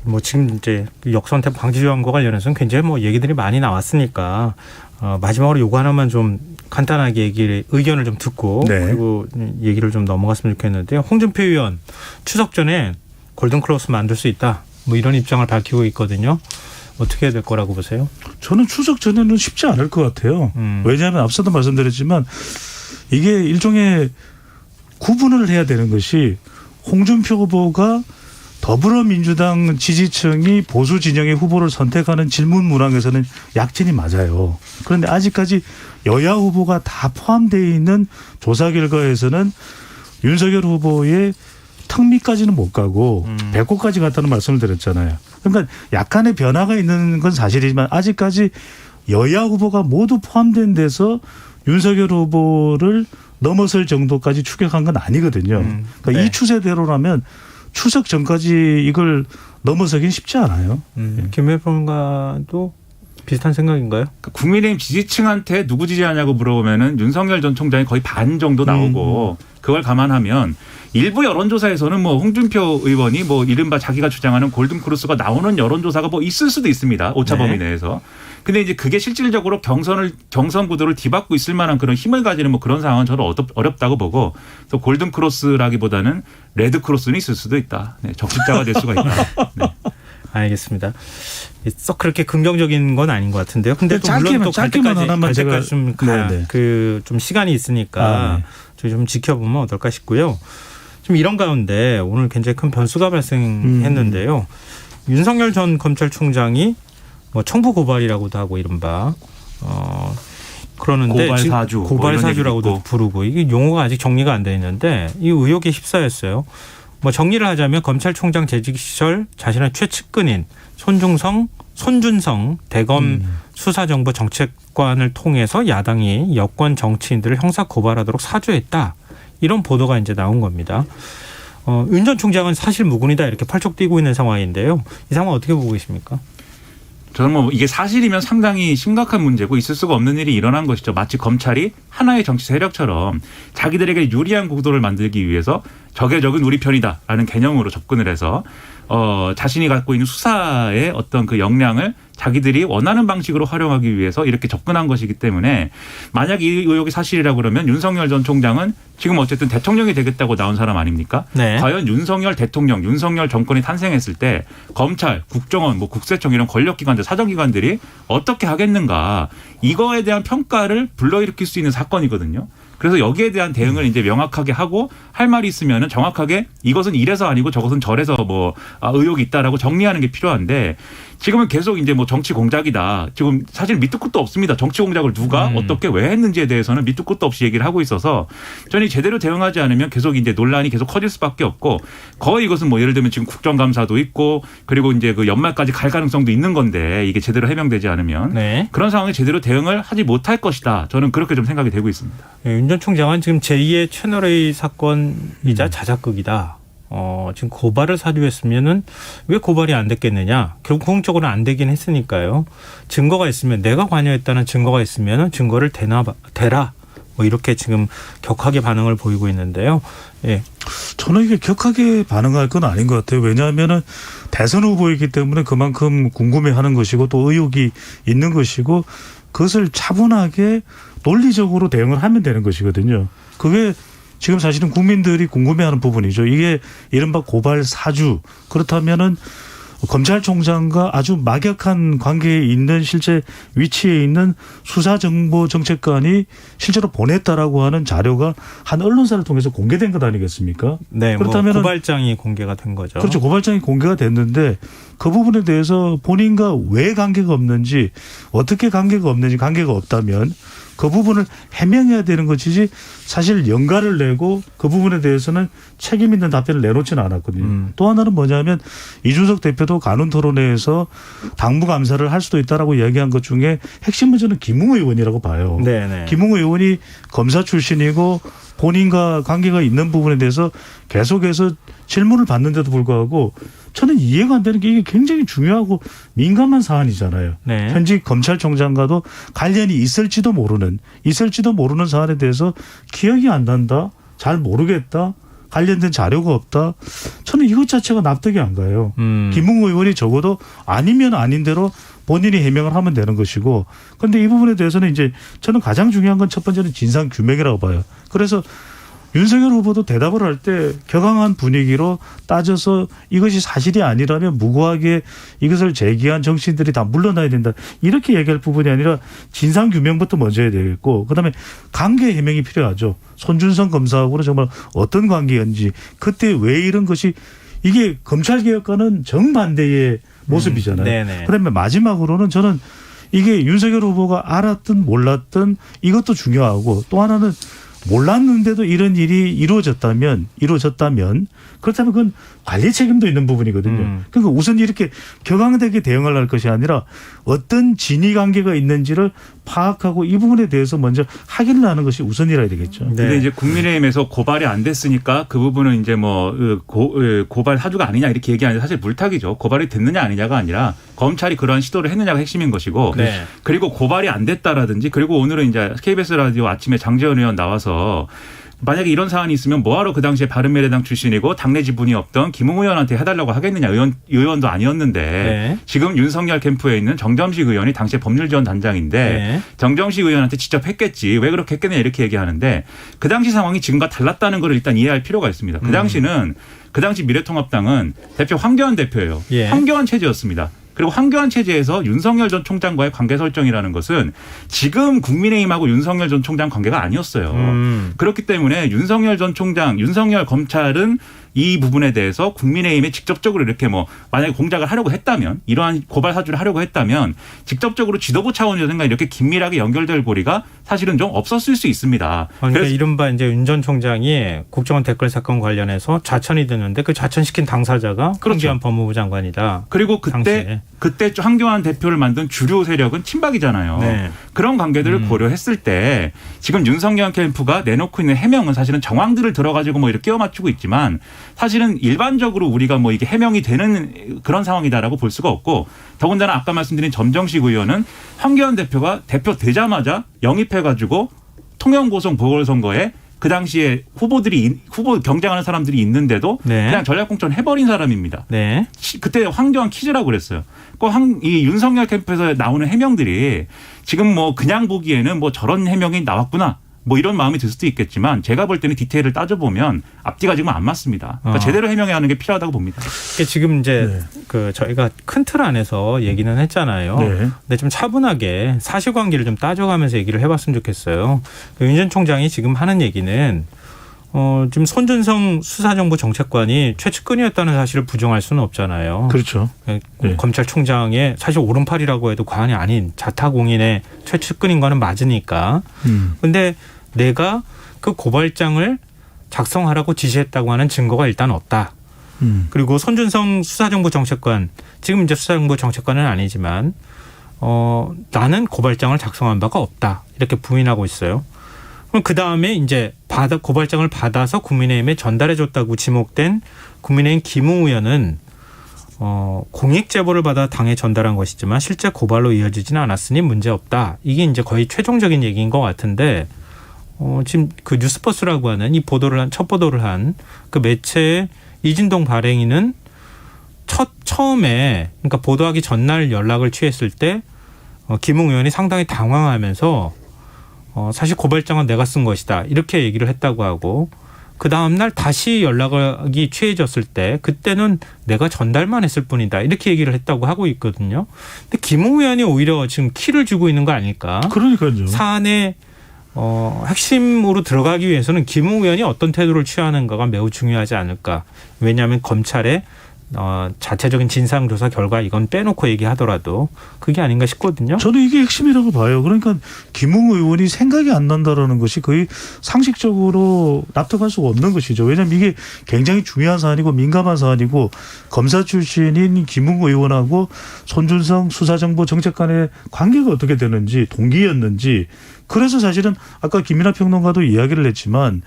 뭐 지금 이제 역선택 방지 조항과 관련해서는 굉장히 뭐 얘기들이 많이 나왔으니까 마지막으로 요거 하나만 좀 간단하게 의견을 좀 듣고 네. 그리고 얘기를 좀 넘어갔으면 좋겠는데요. 홍준표 의원 추석 전에 골든크로스 만들 수 있다. 뭐 이런 입장을 밝히고 있거든요. 어떻게 해야 될 거라고 보세요? 저는 추석 전에는 쉽지 않을 것 같아요. 왜냐하면 앞서도 말씀드렸지만 이게 일종의 구분을 해야 되는 것이 홍준표 후보가 더불어민주당 지지층이 보수 진영의 후보를 선택하는 질문 문항에서는 약진이 맞아요. 그런데 아직까지 여야 후보가 다 포함되어 있는 조사 결과에서는 윤석열 후보의 턱밑까지는 못 가고 배꼽까지 갔다는 말씀을 드렸잖아요. 그러니까 약간의 변화가 있는 건 사실이지만 아직까지 여야 후보가 모두 포함된 데서 윤석열 후보를 넘어설 정도까지 추격한 건 아니거든요. 그러니까 네. 이 추세대로라면 추석 전까지 이걸 넘어서긴 쉽지 않아요. 김 평론가도 비슷한 생각인가요? 국민의힘 지지층한테 누구 지지하냐고 물어보면은 윤석열 전 총장이 거의 반 정도 나오고 그걸 감안하면 일부 여론조사에서는 뭐 홍준표 의원이 뭐 이른바 자기가 주장하는 골든크로스가 나오는 여론조사가 뭐 있을 수도 있습니다. 오차 범위 내에서. 근데 이제 그게 실질적으로 경선 구도를 뒤바꾸고 있을 만한 그런 힘을 가지는 뭐 그런 상황은 저는 어렵다고 보고 또 골든크로스라기보다는 레드크로스는 있을 수도 있다. 네, 적십자가 될 수가 있다. 네. 알겠습니다. 썩 그렇게 긍정적인 건 아닌 것 같은데요. 근데 또 물론 또 갈 때까지 좀 시간이 있으니까 저희 좀 지켜보면 어떨까 싶고요. 좀 이런 가운데 오늘 굉장히 큰 변수가 발생했는데요. 윤석열 전 검찰총장이 뭐 청부 고발이라고도 하고 이른바 그러는데 고발사주라고도 부르고 이게 용어가 아직 정리가 안 돼 있는데 이 의혹에 휩싸였어요. 뭐 정리를 하자면 검찰총장 재직 시절 자신의 최측근인 손준성 대검 수사정보 정책관을 통해서 야당이 여권 정치인들을 형사 고발하도록 사주했다. 이런 보도가 이제 나온 겁니다. 윤 전 총장은 사실 무근이다 이렇게 팔쩍 뛰고 있는 상황인데요. 이 상황 어떻게 보고 계십니까? 저는 뭐 이게 사실이면 상당히 심각한 문제고 있을 수가 없는 일이 일어난 것이죠. 마치 검찰이 하나의 정치 세력처럼 자기들에게 유리한 구도를 만들기 위해서 적의 적은 우리 편이다라는 개념으로 접근을 해서 자신이 갖고 있는 수사의 어떤 그 역량을 자기들이 원하는 방식으로 활용하기 위해서 이렇게 접근한 것이기 때문에 만약 이 의혹이 사실이라고 그러면 윤석열 전 총장은 지금 어쨌든 대통령이 되겠다고 나온 사람 아닙니까? 네. 과연 윤석열 대통령, 윤석열 정권이 탄생했을 때 검찰, 국정원, 뭐 국세청 이런 권력기관들, 사정기관들이 어떻게 하겠는가 이거에 대한 평가를 불러일으킬 수 있는 사건이거든요. 그래서 여기에 대한 대응을 이제 명확하게 하고 할 말이 있으면은 정확하게 이것은 이래서 아니고 저것은 저래서 뭐 의혹이 있다라고 정리하는 게 필요한데 지금은 계속 이제 뭐 정치 공작이다. 지금 사실 밑도 끝도 없습니다. 정치 공작을 누가 어떻게 왜 했는지에 대해서는 밑도 끝도 없이 얘기를 하고 있어서 저는 제대로 대응하지 않으면 계속 이제 논란이 계속 커질 수밖에 없고 거의 이것은 뭐 예를 들면 지금 국정감사도 있고 그리고 이제 그 연말까지 갈 가능성도 있는 건데 이게 제대로 해명되지 않으면 네. 그런 상황에 제대로 대응을 하지 못할 것이다. 저는 그렇게 좀 생각이 되고 있습니다. 윤 전 총장은 지금 제2의 채널A 사건이자 자작극이다. 지금 고발을 사주했으면은 왜 고발이 안 됐겠느냐? 결국 공적으로 안 되긴 했으니까요. 증거가 있으면 내가 관여했다는 증거가 있으면은 증거를 대라. 뭐 이렇게 지금 격하게 반응을 보이고 있는데요. 예. 저는 이게 격하게 반응할 건 아닌 것 같아요. 왜냐하면은 대선 후보이기 때문에 그만큼 궁금해하는 것이고 또 의혹이 있는 것이고 그것을 차분하게 논리적으로 대응을 하면 되는 것이거든요. 그게 지금 사실은 국민들이 궁금해하는 부분이죠. 이게 이른바 고발 사주 그렇다면은 검찰총장과 아주 막역한 관계에 있는 실제 위치에 있는 수사정보정책관이 실제로 보냈다라고 하는 자료가 한 언론사를 통해서 공개된 것 아니겠습니까? 네, 그렇다면 고발장이 공개가 된 거죠. 그렇죠. 고발장이 공개가 됐는데 그 부분에 대해서 본인과 왜 관계가 없는지 어떻게 관계가 없는지 관계가 없다면 그 부분을 해명해야 되는 것이지 사실 연가를 내고 그 부분에 대해서는 책임 있는 답변을 내놓지는 않았거든요. 또 하나는 뭐냐면 이준석 대표도 간훈 토론회에서 당무 감사를 할 수도 있다라고 이야기한 것 중에 핵심은 저는 김웅 의원이라고 봐요. 네네. 김웅 의원이 검사 출신이고 본인과 관계가 있는 부분에 대해서 계속해서 질문을 받는데도 불구하고 저는 이해가 안 되는 게 이게 굉장히 중요하고 민감한 사안이잖아요. 네. 현직 검찰총장과도 관련이 있을지도 모르는 사안에 대해서 기억이 안 난다, 잘 모르겠다, 관련된 자료가 없다. 저는 이것 자체가 납득이 안 가요. 김웅 의원이 적어도 아니면 아닌 대로 본인이 해명을 하면 되는 것이고 그런데 이 부분에 대해서는 이제 저는 가장 중요한 건 첫 번째는 진상 규명이라고 봐요. 그래서 윤석열 후보도 대답을 할 때 격앙한 분위기로 따져서 이것이 사실이 아니라면 무고하게 이것을 제기한 정치인들이 다 물러나야 된다. 이렇게 얘기할 부분이 아니라 진상규명부터 먼저 해야 되겠고 그다음에 관계 해명이 필요하죠. 손준성 검사하고는 정말 어떤 관계였는지 그때 왜 이런 것이 이게 검찰개혁과는 정반대의 모습이잖아요. 네네. 그다음에 마지막으로는 저는 이게 윤석열 후보가 알았든 몰랐든 이것도 중요하고 또 하나는 몰랐는데도 이런 일이 이루어졌다면 그렇다면 그건 관리 책임도 있는 부분이거든요. 그러니까 우선 이렇게 격앙되게 대응을 할 것이 아니라 어떤 진위 관계가 있는지를 파악하고 이 부분에 대해서 먼저 확인을 하는 것이 우선이라야 되겠죠. 네. 근데 이제 국민의힘에서 고발이 안 됐으니까 그 부분은 이제 뭐 고발 사주가 아니냐 이렇게 얘기하는데 사실 물타기죠. 고발이 됐느냐 아니냐가 아니라 검찰이 그러한 시도를 했느냐가 핵심인 것이고 네. 그리고 고발이 안 됐다라든지 그리고 오늘은 이제 KBS 라디오 아침에 장재원 의원 나와서 만약에 이런 사안이 있으면 뭐하러 그 당시에 바른미래당 출신이고 당내 지분이 없던 김웅 의원한테 해달라고 하겠느냐 의원도 아니었는데 네. 지금 윤석열 캠프에 있는 정점식 의원이 당시에 법률지원단장인데 네. 정점식 의원한테 직접 했겠지 왜 그렇게 했겠냐 이렇게 얘기하는데 그 당시 상황이 지금과 달랐다는 걸 일단 이해할 필요가 있습니다. 그 당시는 그 당시 미래통합당은 대표 황교안 대표예요. 예. 황교안 체제였습니다. 그리고 황교안 체제에서 윤석열 전 총장과의 관계 설정이라는 것은 지금 국민의힘하고 윤석열 전 총장 관계가 아니었어요. 그렇기 때문에 윤석열 전 총장, 윤석열 검찰은 이 부분에 대해서 국민의힘에 직접적으로 이렇게 뭐 만약에 공작을 하려고 했다면 이러한 고발 사주를 하려고 했다면 직접적으로 지도부 차원이라든가 이렇게 긴밀하게 연결될 고리가 사실은 좀 없었을 수 있습니다. 그러니까 그래서 이른바 이제 윤 전 총장이 국정원 댓글 사건 관련해서 좌천이 됐는데 그 좌천시킨 당사자가 그렇죠. 황교안 법무부 장관이다. 그리고 당시에. 그때 황교안 대표를 만든 주류 세력은 친박이잖아요. 네. 그런 관계들을 고려했을 때 지금 윤석열 캠프가 내놓고 있는 해명은 사실은 정황들을 들어가지고 뭐 이렇게 끼워 맞추고 있지만 사실은 일반적으로 우리가 뭐 이게 해명이 되는 그런 상황이다라고 볼 수가 없고 더군다나 아까 말씀드린 점정식 의원은 황교안 대표가 대표 되자마자 영입해가지고 통영고성 보궐선거에 그 당시에 후보 경쟁하는 사람들이 있는데도 네. 그냥 전략공천 해버린 사람입니다. 네. 그때 황교안 퀴즈라고 그랬어요. 이 윤석열 캠프에서 나오는 해명들이 지금 뭐 그냥 보기에는 뭐 저런 해명이 나왔구나. 뭐 이런 마음이 들 수도 있겠지만 제가 볼 때는 디테일을 따져보면 앞뒤가 지금 안 맞습니다. 그러니까 제대로 해명해야 하는 게 필요하다고 봅니다. 지금 이제 네. 그 저희가 큰 틀 안에서 얘기는 했잖아요. 네. 근데 좀 차분하게 사실관계를 좀 따져가면서 얘기를 해봤으면 좋겠어요. 윤 전 총장이 지금 하는 얘기는 지금 손준성 수사정보 정책관이 최측근이었다는 사실을 부정할 수는 없잖아요. 그렇죠. 네. 검찰총장의 사실 오른팔이라고 해도 과언이 아닌 자타공인의 최측근인 거는 맞으니까. 근데 내가 그 고발장을 작성하라고 지시했다고 하는 증거가 일단 없다. 그리고 손준성 수사정보 정책관, 지금 이제 수사정보 정책관은 아니지만 나는 고발장을 작성한 바가 없다. 이렇게 부인하고 있어요. 그럼 그 다음에 이제 고발장을 받아서 국민의힘에 전달해줬다고 지목된 국민의힘 김웅 의원은 공익 제보를 받아 당에 전달한 것이지만 실제 고발로 이어지지는 않았으니 문제 없다. 이게 이제 거의 최종적인 얘기인 것 같은데 지금 그 뉴스버스라고 하는 이 첫 보도를 한 그 매체의 이진동 발행인은 처음에 그러니까 보도하기 전날 연락을 취했을 때 김웅 의원이 상당히 당황하면서 사실 고발장은 내가 쓴 것이다 이렇게 얘기를 했다고 하고 그 다음날 다시 연락이 취해졌을 때 그때는 내가 전달만 했을 뿐이다 이렇게 얘기를 했다고 하고 있거든요. 근데 김웅 의원이 오히려 지금 키를 쥐고 있는 거 아닐까? 그러니까요. 사안의 핵심으로 들어가기 위해서는 김웅 의원이 어떤 태도를 취하는가가 매우 중요하지 않을까. 왜냐하면 검찰의 자체적인 진상조사 결과 이건 빼놓고 얘기하더라도 그게 아닌가 싶거든요. 저는 이게 핵심이라고 봐요. 그러니까 김웅 의원이 생각이 안 난다라는 것이 거의 상식적으로 납득할 수가 없는 것이죠. 왜냐하면 이게 굉장히 중요한 사안이고 민감한 사안이고 검사 출신인 김웅 의원하고 손준성 수사정보정책관의 관계가 어떻게 되는지 동기였는지 그래서 사실은 아까 김민하 평론가도 이야기를 했지만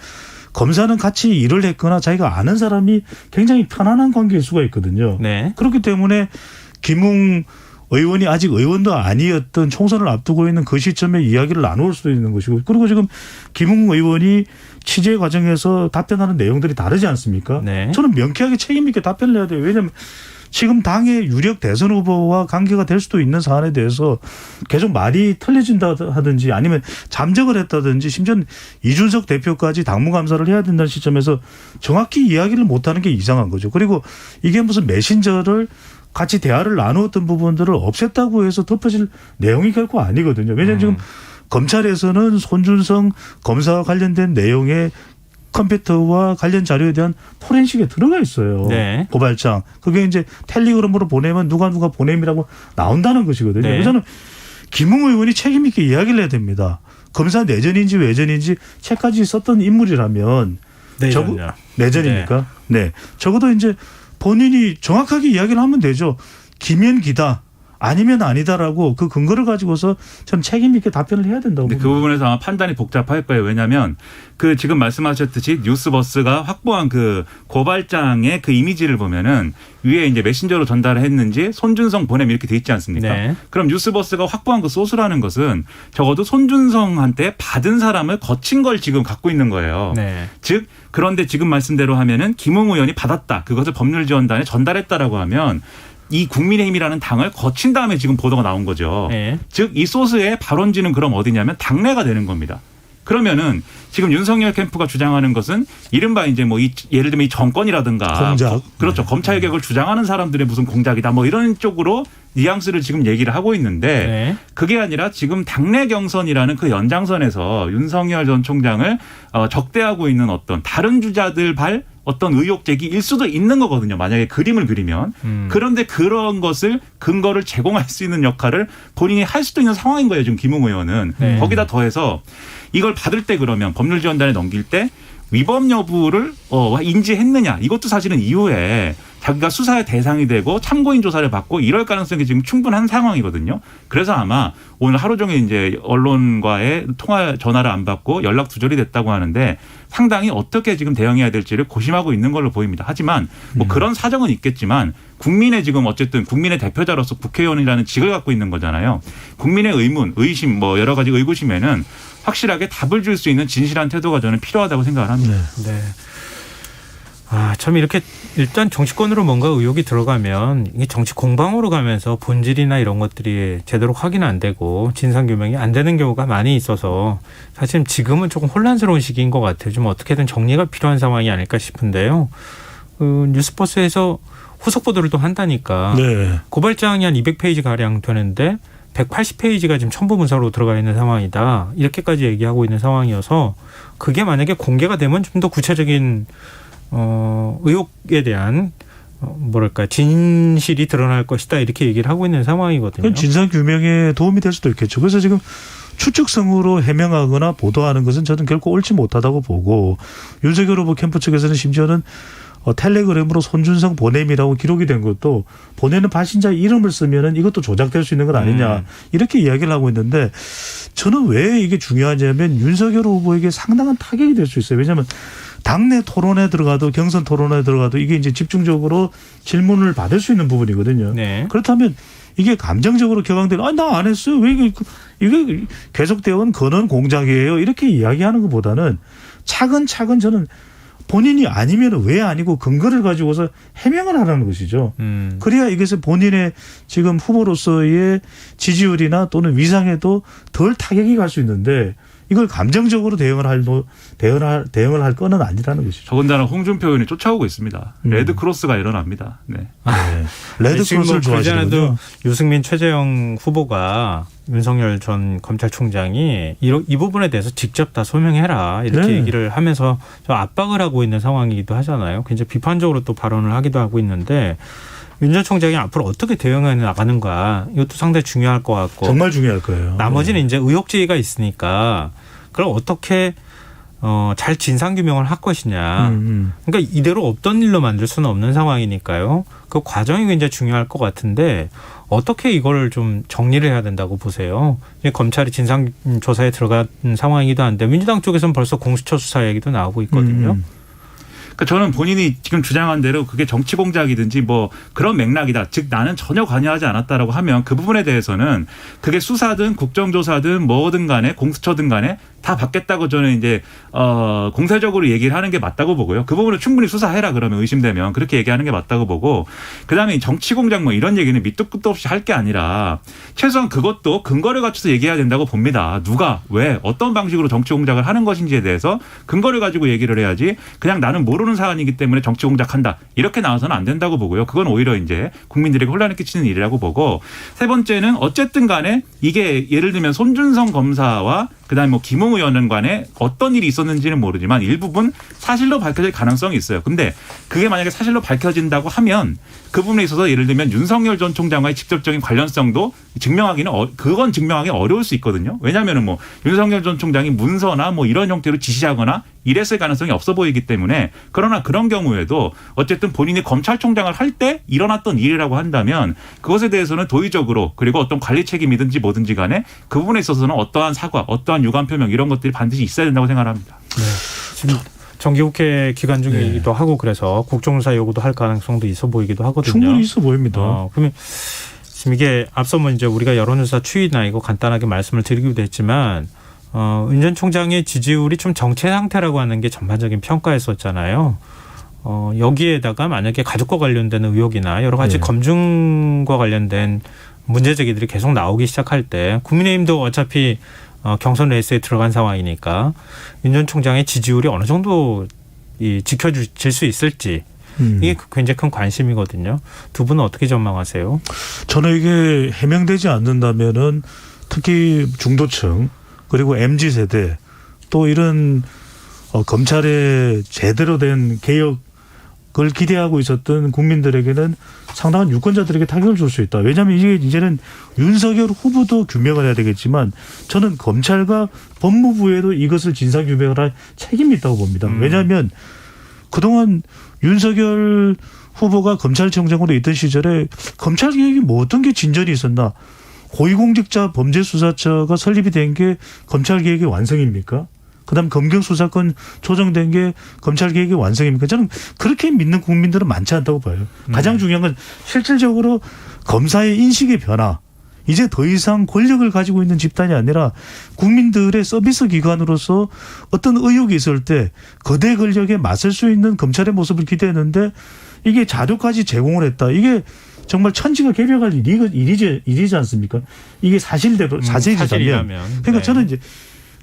검사는 같이 일을 했거나 자기가 아는 사람이 굉장히 편안한 관계일 수가 있거든요. 네. 그렇기 때문에 김웅 의원이 아직 의원도 아니었던 총선을 앞두고 있는 그 시점에 이야기를 나눌 수도 있는 것이고 그리고 지금 김웅 의원이 취재 과정에서 답변하는 내용들이 다르지 않습니까? 네. 저는 명쾌하게 책임 있게 답변을 해야 돼요. 왜냐하면 지금 당의 유력 대선 후보와 관계가 될 수도 있는 사안에 대해서 계속 말이 틀려진다 하든지 아니면 잠적을 했다든지 심지어 이준석 대표까지 당무감사를 해야 된다는 시점에서 정확히 이야기를 못하는 게 이상한 거죠. 그리고 이게 무슨 메신저를 같이 대화를 나누었던 부분들을 없앴다고 해서 덮어질 내용이 결코 아니거든요. 왜냐하면 지금 검찰에서는 손준성 검사와 관련된 내용에 컴퓨터와 관련 자료에 대한 포렌식에 들어가 있어요. 네. 고발장. 그게 이제 텔레그램으로 보내면 누가 보냄이라고 나온다는 것이거든요. 네. 그래서 저는 김웅 의원이 책임 있게 이야기를 해야 됩니다. 검사 내전인지 외전인지 책까지 썼던 인물이라면 내전이요. 내전입니까? 네. 적어도 이제 본인이 정확하게 이야기를 하면 되죠. 기면 기다. 아니면 아니다라고 그 근거를 가지고서 전 책임 있게 답변을 해야 된다고 근데 봅니다. 그 부분에서 아마 판단이 복잡할 거예요. 왜냐하면 그 지금 말씀하셨듯이 뉴스버스가 확보한 그 고발장의 그 이미지를 보면은 위에 이제 메신저로 전달을 했는지 손준성 보냄 이렇게 돼 있지 않습니까? 네. 그럼 뉴스버스가 확보한 그 소스라는 것은 적어도 손준성한테 받은 사람을 거친 걸 지금 갖고 있는 거예요. 네. 즉 그런데 지금 말씀대로 하면은 김웅 의원이 받았다. 그것을 법률지원단에 전달했다라고 하면 이 국민의힘이라는 당을 거친 다음에 지금 보도가 나온 거죠. 네. 즉 이 소스의 발원지는 그럼 어디냐면 당내가 되는 겁니다. 그러면은 지금 윤석열 캠프가 주장하는 것은 이른바 이제 뭐 예를 들면 이 정권이라든가 공작. 그렇죠. 검찰 개혁을 주장하는 사람들의 무슨 공작이다 뭐 이런 쪽으로 뉘앙스를 지금 얘기를 하고 있는데 네. 그게 아니라 지금 당내 경선이라는 그 연장선에서 윤석열 전 총장을 적대하고 있는 어떤 다른 주자들 어떤 의혹 제기일 수도 있는 거거든요. 만약에 그림을 그리면. 그런데 그런 것을 근거를 제공할 수 있는 역할을 본인이 할 수도 있는 상황인 거예요. 지금 김웅 의원은. 네. 거기다 더해서 이걸 받을 때 그러면 법률지원단에 넘길 때 위법 여부를 인지했느냐. 이것도 사실은 이후에 자기가 수사의 대상이 되고 참고인 조사를 받고 이럴 가능성이 지금 충분한 상황이거든요. 그래서 아마 오늘 하루 종일 이제 언론과의 전화를 안 받고 연락 두절이 됐다고 하는데 상당히 어떻게 지금 대응해야 될지를 고심하고 있는 걸로 보입니다. 하지만 뭐 그런 사정은 있겠지만 국민의 지금 어쨌든 국민의 대표자로서 국회의원이라는 직을 갖고 있는 거잖아요. 국민의 의문, 의심 뭐 여러 가지 의구심에는 확실하게 답을 줄 수 있는 진실한 태도가 저는 필요하다고 생각을 합니다. 네. 네. 참 이렇게 일단 정치권으로 뭔가 의혹이 들어가면 이게 정치 공방으로 가면서 본질이나 이런 것들이 제대로 확인 안 되고 진상규명이 안 되는 경우가 많이 있어서 사실 지금은 조금 혼란스러운 시기인 것 같아요. 좀 어떻게든 정리가 필요한 상황이 아닐까 싶은데요. 뉴스버스에서 후속 보도를 또 한다니까 네. 고발장이 한 200페이지 가량 되는데 180페이지가 지금 첨부 문서로 들어가 있는 상황이다. 이렇게까지 얘기하고 있는 상황이어서 그게 만약에 공개가 되면 좀 더 구체적인 의혹에 대한 진실이 드러날 것이다 이렇게 얘기를 하고 있는 상황이거든요. 진상 규명에 도움이 될 수도 있겠죠. 그래서 지금 추측성으로 해명하거나 보도하는 것은 저는 결코 옳지 못하다고 보고 윤석열 후보 캠프 측에서는 심지어는 텔레그램으로 손준성 보냄이라고 기록이 된 것도 보내는 발신자 이름을 쓰면은 이것도 조작될 수 있는 것 아니냐 이렇게 이야기를 하고 있는데 저는 왜 이게 중요하냐면 윤석열 후보에게 상당한 타격이 될 수 있어요. 왜냐하면 당내 토론에 들어가도 경선 토론에 들어가도 이게 이제 집중적으로 질문을 받을 수 있는 부분이거든요. 네. 그렇다면 이게 감정적으로 격앙되는 나 안 했어요. 왜 이게 계속되어 온 근원 공작이에요. 이렇게 이야기하는 것보다는 차근차근 저는 본인이 아니면 왜 아니고 근거를 가지고서 해명을 하라는 것이죠. 그래야 이것을 본인의 지금 후보로서의 지지율이나 또는 위상에도 덜 타격이 갈 수 있는데 이걸 감정적으로 대응을 할 건은 아니라는 것이죠. 더군다나 홍준표 의원이 쫓아오고 있습니다. 레드 크로스가 일어납니다. 네. 네. 레드 지금 크로스를 좋아하시는군요. 그전에도 유승민 최재형 후보가 윤석열 전 검찰총장이 이 부분에 대해서 직접 다 소명해라 이렇게 네. 얘기를 하면서 좀 압박을 하고 있는 상황이기도 하잖아요. 굉장히 비판적으로 또 발언을 하기도 하고 있는데 윤 전 총장이 앞으로 어떻게 대응해 나가는가 이것도 상당히 중요할 것 같고 정말 중요할 거예요. 나머지는 이제 의혹제기가 있으니까 그럼 어떻게 잘 진상규명을 할 것이냐. 그러니까 이대로 없던 일로 만들 수는 없는 상황이니까요. 그 과정이 굉장히 중요할 것 같은데 어떻게 이걸 좀 정리를 해야 된다고 보세요. 검찰이 진상조사에 들어간 상황이기도 한데 민주당 쪽에서는 벌써 공수처 수사 얘기도 나오고 있거든요. 그러니까 저는 본인이 지금 주장한 대로 그게 정치 공작이든지 뭐 그런 맥락이다. 즉 나는 전혀 관여하지 않았다라고 하면 그 부분에 대해서는 그게 수사든 국정조사든 뭐든 간에 공수처든 간에 다 받겠다고 저는 이제 공세적으로 얘기를 하는 게 맞다고 보고요. 그 부분을 충분히 수사해라 그러면 의심되면 그렇게 얘기하는 게 맞다고 보고 그다음에 정치 공작 뭐 이런 얘기는 밑도 끝도 없이 할 게 아니라 최소한 그것도 근거를 갖춰서 얘기해야 된다고 봅니다. 누가 왜 어떤 방식으로 정치 공작을 하는 것인지에 대해서 근거를 가지고 얘기를 해야지 그냥 나는 모르는 사안이기 때문에 정치 공작한다 이렇게 나와서는 안 된다고 보고요. 그건 오히려 이제 국민들에게 혼란을 끼치는 일이라고 보고 세 번째는 어쨌든 간에 이게 예를 들면 손준성 검사와 그다음에 뭐 김웅 의원 간에 어떤 일이 있었는지는 모르지만 일부분 사실로 밝혀질 가능성이 있어요. 근데 그게 만약에 사실로 밝혀진다고 하면 그 부분에 있어서 예를 들면 윤석열 전 총장과의 직접적인 관련성도 그건 증명하기 어려울 수 있거든요. 왜냐하면 뭐 윤석열 전 총장이 문서나 뭐 이런 형태로 지시하거나 이랬을 가능성이 없어 보이기 때문에 그러나 그런 경우에도 어쨌든 본인이 검찰총장을 할 때 일어났던 일이라고 한다면 그것에 대해서는 도의적으로 그리고 어떤 관리 책임이든지 뭐든지 간에 그 부분에 있어서는 어떠한 사과, 어떠한 유감 표명 이런 것들이 반드시 있어야 된다고 생각합니다. 네. 지금 정기국회 기간 중이기도 하고 그래서 국정조사 요구도 할 가능성도 있어 보이기도 하거든요. 충분히 있어 보입니다. 그러면 지금 이게 앞서 뭐 이제 우리가 여론조사 추이나 이거 간단하게 말씀을 드리기도 했지만 윤 전 총장의 지지율이 좀 정체 상태라고 하는 게 전반적인 평가였었잖아요. 여기에다가 만약에 가족과 관련된 의혹이나 여러 가지 검증과 관련된 문제 제기들이 계속 나오기 시작할 때 국민의힘도 어차피 경선 레이스에 들어간 상황이니까 윤 전 총장의 지지율이 어느 정도 지켜질 수 있을지 이게 굉장히 큰 관심이거든요. 두 분은 어떻게 전망하세요? 저는 이게 해명되지 않는다면은 특히 중도층 그리고 MZ세대 또 이런 검찰의 제대로 된 개혁을 기대하고 있었던 국민들에게는 상당한 유권자들에게 타격을 줄 수 있다. 왜냐하면 이게 이제는 윤석열 후보도 규명을 해야 되겠지만 저는 검찰과 법무부에도 이것을 진상규명을 할 책임이 있다고 봅니다. 왜냐하면 그동안 윤석열 후보가 검찰청장으로 있던 시절에 검찰개혁이 뭐 어떤 게 진전이 있었나. 고위공직자 범죄수사처가 설립이 된 게 검찰개혁의 완성입니까? 그다음 검경수사권 조정된 게 검찰개혁의 완성입니까? 저는 그렇게 믿는 국민들은 많지 않다고 봐요. 가장 중요한 건 실질적으로 검사의 인식의 변화. 이제 더 이상 권력을 가지고 있는 집단이 아니라 국민들의 서비스 기관으로서 어떤 의혹이 있을 때 거대 권력에 맞설 수 있는 검찰의 모습을 기대했는데 이게 자료까지 제공을 했다. 이게 정말 천지가 개벽할 일이지 않습니까? 이게 사실이라면. 그러니까 저는 이제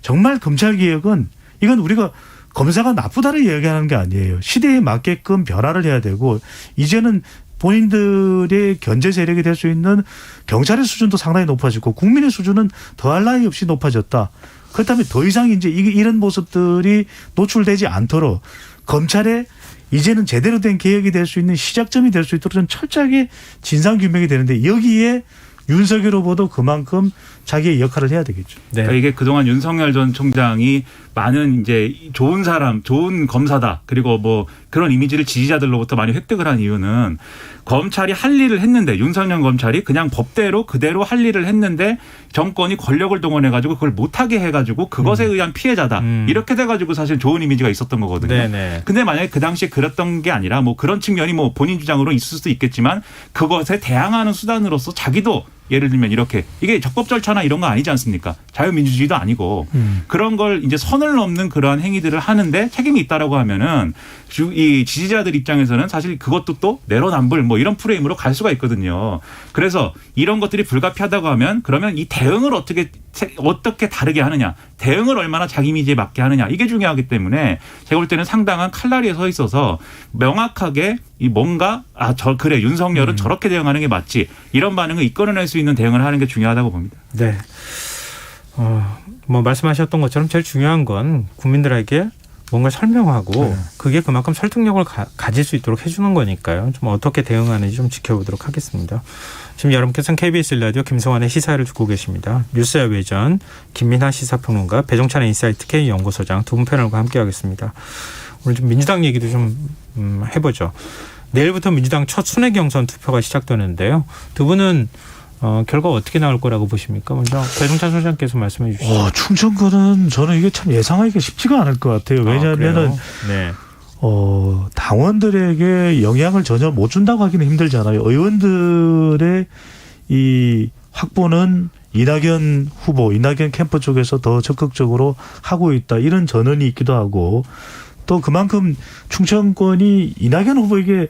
정말 검찰개혁은 이건 우리가 검사가 나쁘다를 이야기하는 게 아니에요. 시대에 맞게끔 변화를 해야 되고 이제는 본인들의 견제 세력이 될 수 있는 경찰의 수준도 상당히 높아지고 국민의 수준은 더할 나위 없이 높아졌다. 그렇다면 더 이상 이제 이런 모습들이 노출되지 않도록 검찰의 이제는 제대로 된 개혁이 될 수 있는 시작점이 될 수 있도록 좀 철저하게 진상규명이 되는데 여기에 윤석열 후보도 그만큼 자기의 역할을 해야 되겠죠. 네. 그러니까 이게 그동안 윤석열 전 총장이 많은 이제 좋은 사람, 좋은 검사다. 그리고 뭐 그런 이미지를 지지자들로부터 많이 획득을 한 이유는 검찰이 할 일을 했는데 윤석열 검찰이 그냥 법대로 그대로 할 일을 했는데 정권이 권력을 동원해가지고 그걸 못하게 해가지고 그것에 의한 피해자다. 이렇게 돼가지고 사실 좋은 이미지가 있었던 거거든요. 네네. 근데 만약에 그 당시에 그랬던 게 아니라 뭐 그런 측면이 뭐 본인 주장으로 있을 수도 있겠지만 그것에 대항하는 수단으로서 자기도 예를 들면 이렇게 이게 적법 절차나 이런 거 아니지 않습니까? 자유민주주의도 아니고 그런 걸 이제 선을 넘는 그러한 행위들을 하는데 책임이 있다라고 하면은 이 지지자들 입장에서는 사실 그것도 또 내로남불 뭐 이런 프레임으로 갈 수가 있거든요. 그래서 이런 것들이 불가피하다고 하면 그러면 이 대응을 어떻게 다르게 하느냐, 대응을 얼마나 자기 이미지에 맞게 하느냐 이게 중요하기 때문에 제가 볼 때는 상당한 칼날리에 서 있어서 명확하게 이 뭔가 그래 윤석열은 저렇게 대응하는 게 맞지 이런 반응을 이끌어낼 수 있는 대응을 하는 게 중요하다고 봅니다. 네. 뭐 말씀하셨던 것처럼 제일 중요한 건 국민들에게 뭔가 설명하고 그게 그만큼 설득력을 가질 수 있도록 해주는 거니까요. 좀 어떻게 대응하는지 좀 지켜보도록 하겠습니다. 지금 여러분께서는 KBS 라디오 김성환의 시사를 듣고 계십니다. 뉴스야 외전 김민하 시사평론가, 배종찬의 인사이트 K연구소장 두 분 패널과 함께하겠습니다. 오늘 좀 민주당 얘기도 좀 해보죠. 내일부터 민주당 첫 순회 경선 투표가 시작되는데요. 두 분은 결과 어떻게 나올 거라고 보십니까? 먼저 배종찬 소장께서 말씀해 주시죠. 충청권은 저는 이게 참 예상하기가 쉽지가 않을 것 같아요. 왜냐하면은 네. 당원들에게 영향을 전혀 못 준다고 하기는 힘들잖아요. 의원들의 이 확보는 이낙연 후보, 이낙연 캠프 쪽에서 더 적극적으로 하고 있다. 이런 전언이 있기도 하고 또 그만큼 충청권이 이낙연 후보에게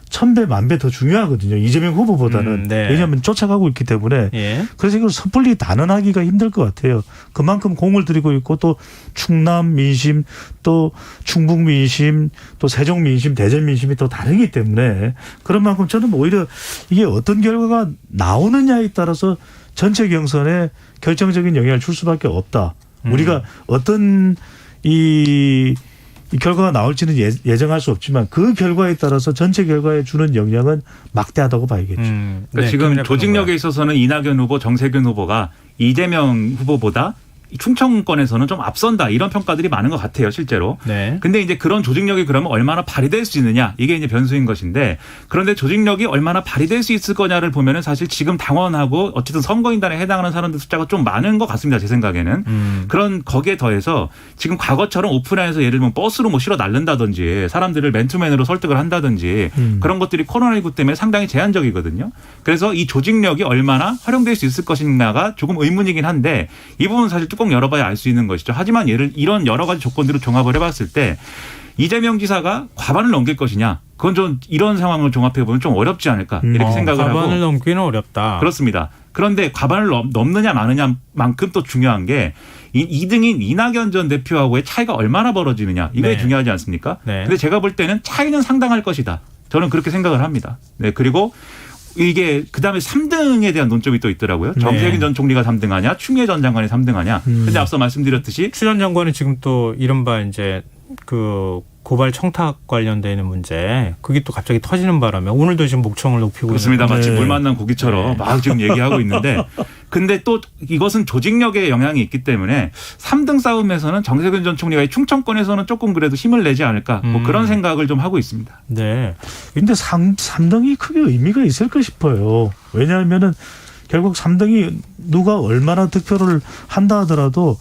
1000배, 1000배 더 중요하거든요. 이재명 후보보다는. 네. 왜냐하면 쫓아가고 있기 때문에. 예. 그래서 이걸 섣불리 단언하기가 힘들 것 같아요. 그만큼 공을 들이고 있고 또 충남 민심, 또 충북 민심, 또 세종 민심, 대전 민심이 더 다르기 때문에 그런 만큼 저는 오히려 이게 어떤 결과가 나오느냐에 따라서 전체 경선에 결정적인 영향을 줄 수밖에 없다. 우리가 어떤 이 결과가 나올지는 예정할 수 없지만 그 결과에 따라서 전체 결과에 주는 영향은 막대하다고 봐야겠죠. 그러니까 네, 지금 조직력에 있어서는 이낙연 후보, 정세균 후보가 이재명 후보보다 충청권에서는 좀 앞선다 이런 평가들이 많은 것 같아요, 실제로. 네. 근데 이제 그런 조직력이 그러면 얼마나 발휘될 수 있느냐 이게 이제 변수인 것인데 그런데 조직력이 얼마나 발휘될 수 있을 거냐를 보면은 사실 지금 당원하고 어쨌든 선거인단에 해당하는 사람들 숫자가 좀 많은 것 같습니다, 제 생각에는. 그런 거기에 더해서 지금 과거처럼 오프라인에서 예를 들면 버스로 뭐 실어 날른다든지 사람들을 맨투맨으로 설득을 한다든지 그런 것들이 코로나19 때문에 상당히 제한적이거든요. 그래서 이 조직력이 얼마나 활용될 수 있을 것인가가 조금 의문이긴 한데 이 부분은 사실 뚜껑 열어봐야 알 수 있는 것이죠. 하지만 이런 여러 가지 조건들을 종합을 해봤을 때 이재명 지사가 과반을 넘길 것이냐. 그건 좀 이런 상황을 종합해보면 좀 어렵지 않을까 이렇게 생각을 하고. 과반을 넘기는 어렵다. 그렇습니다. 그런데 과반을 넘느냐 마느냐만큼 또 중요한 게 2등인 이낙연 전 대표하고의 차이가 얼마나 벌어지느냐. 이게 네. 중요하지 않습니까? 네. 근데 제가 볼 때는 차이는 상당할 것이다. 저는 그렇게 생각을 합니다. 네. 그리고 이게 그다음에 3등에 대한 논점이 또 있더라고요. 정세균 전 총리가 3등하냐, 추미애 전 장관이 3등하냐. 근데 앞서 말씀드렸듯이 추 전 장관은 지금 또 이른바 이제 그 고발 청탁 관련되는 문제 그게 또 갑자기 터지는 바람에 오늘도 지금 목청을 높이고 그렇습니다. 있는 마치 네. 물 만난 고기처럼 막 지금 얘기하고 있는데 근데 또 이것은 조직력에 영향이 있기 때문에 3등 싸움에서는 정세균 전 총리가 이 충청권에서는 조금 그래도 힘을 내지 않을까 뭐 그런 생각을 좀 하고 있습니다. 네. 근데 3등이 크게 의미가 있을까 싶어요. 왜냐하면은 결국 3등이 누가 얼마나 득표를 한다 하더라도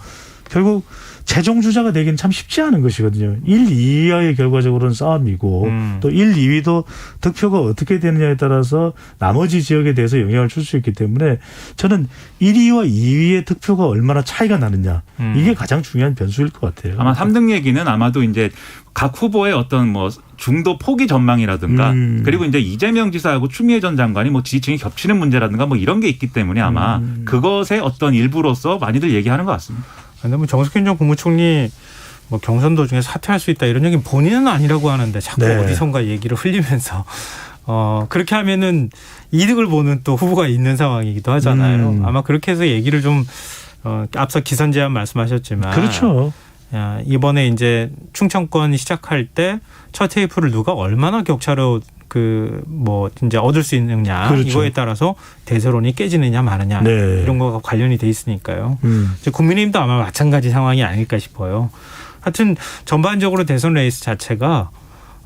결국 최종 주자가 되기는 참 쉽지 않은 것이거든요. 1, 2위와의 결과적으로는 싸움이고 또 1, 2위도 득표가 어떻게 되느냐에 따라서 나머지 지역에 대해서 영향을 줄 수 있기 때문에 저는 1위와 2위의 득표가 얼마나 차이가 나느냐 이게 가장 중요한 변수일 것 같아요. 아마 3등 얘기는 아마도 이제 각 후보의 어떤 뭐 중도 포기 전망이라든가 그리고 이제 이재명 지사하고 추미애 전 장관이 뭐 지지층이 겹치는 문제라든가 뭐 이런 게 있기 때문에 아마 그것의 어떤 일부로서 많이들 얘기하는 것 같습니다. 근데 뭐 정세균 전 국무총리 뭐 경선 도중에 사퇴할 수 있다 이런 얘기는 본인은 아니라고 하는데 자꾸 네. 어디선가 얘기를 흘리면서 그렇게 하면은 이득을 보는 또 후보가 있는 상황이기도 하잖아요. 아마 그렇게 해서 얘기를 좀 앞서 기선 제안 말씀하셨지만 그렇죠. 이번에 이제 충청권 시작할 때 첫 테이프를 누가 얼마나 격차로 뭐 이제 얻을 수 있느냐 그렇죠. 이거에 따라서 대세론이 깨지느냐 마느냐 네. 이런 거가 관련이 돼 있으니까요. 이제 국민의힘도 아마 마찬가지 상황이 아닐까 싶어요. 하여튼 전반적으로 대선 레이스 자체가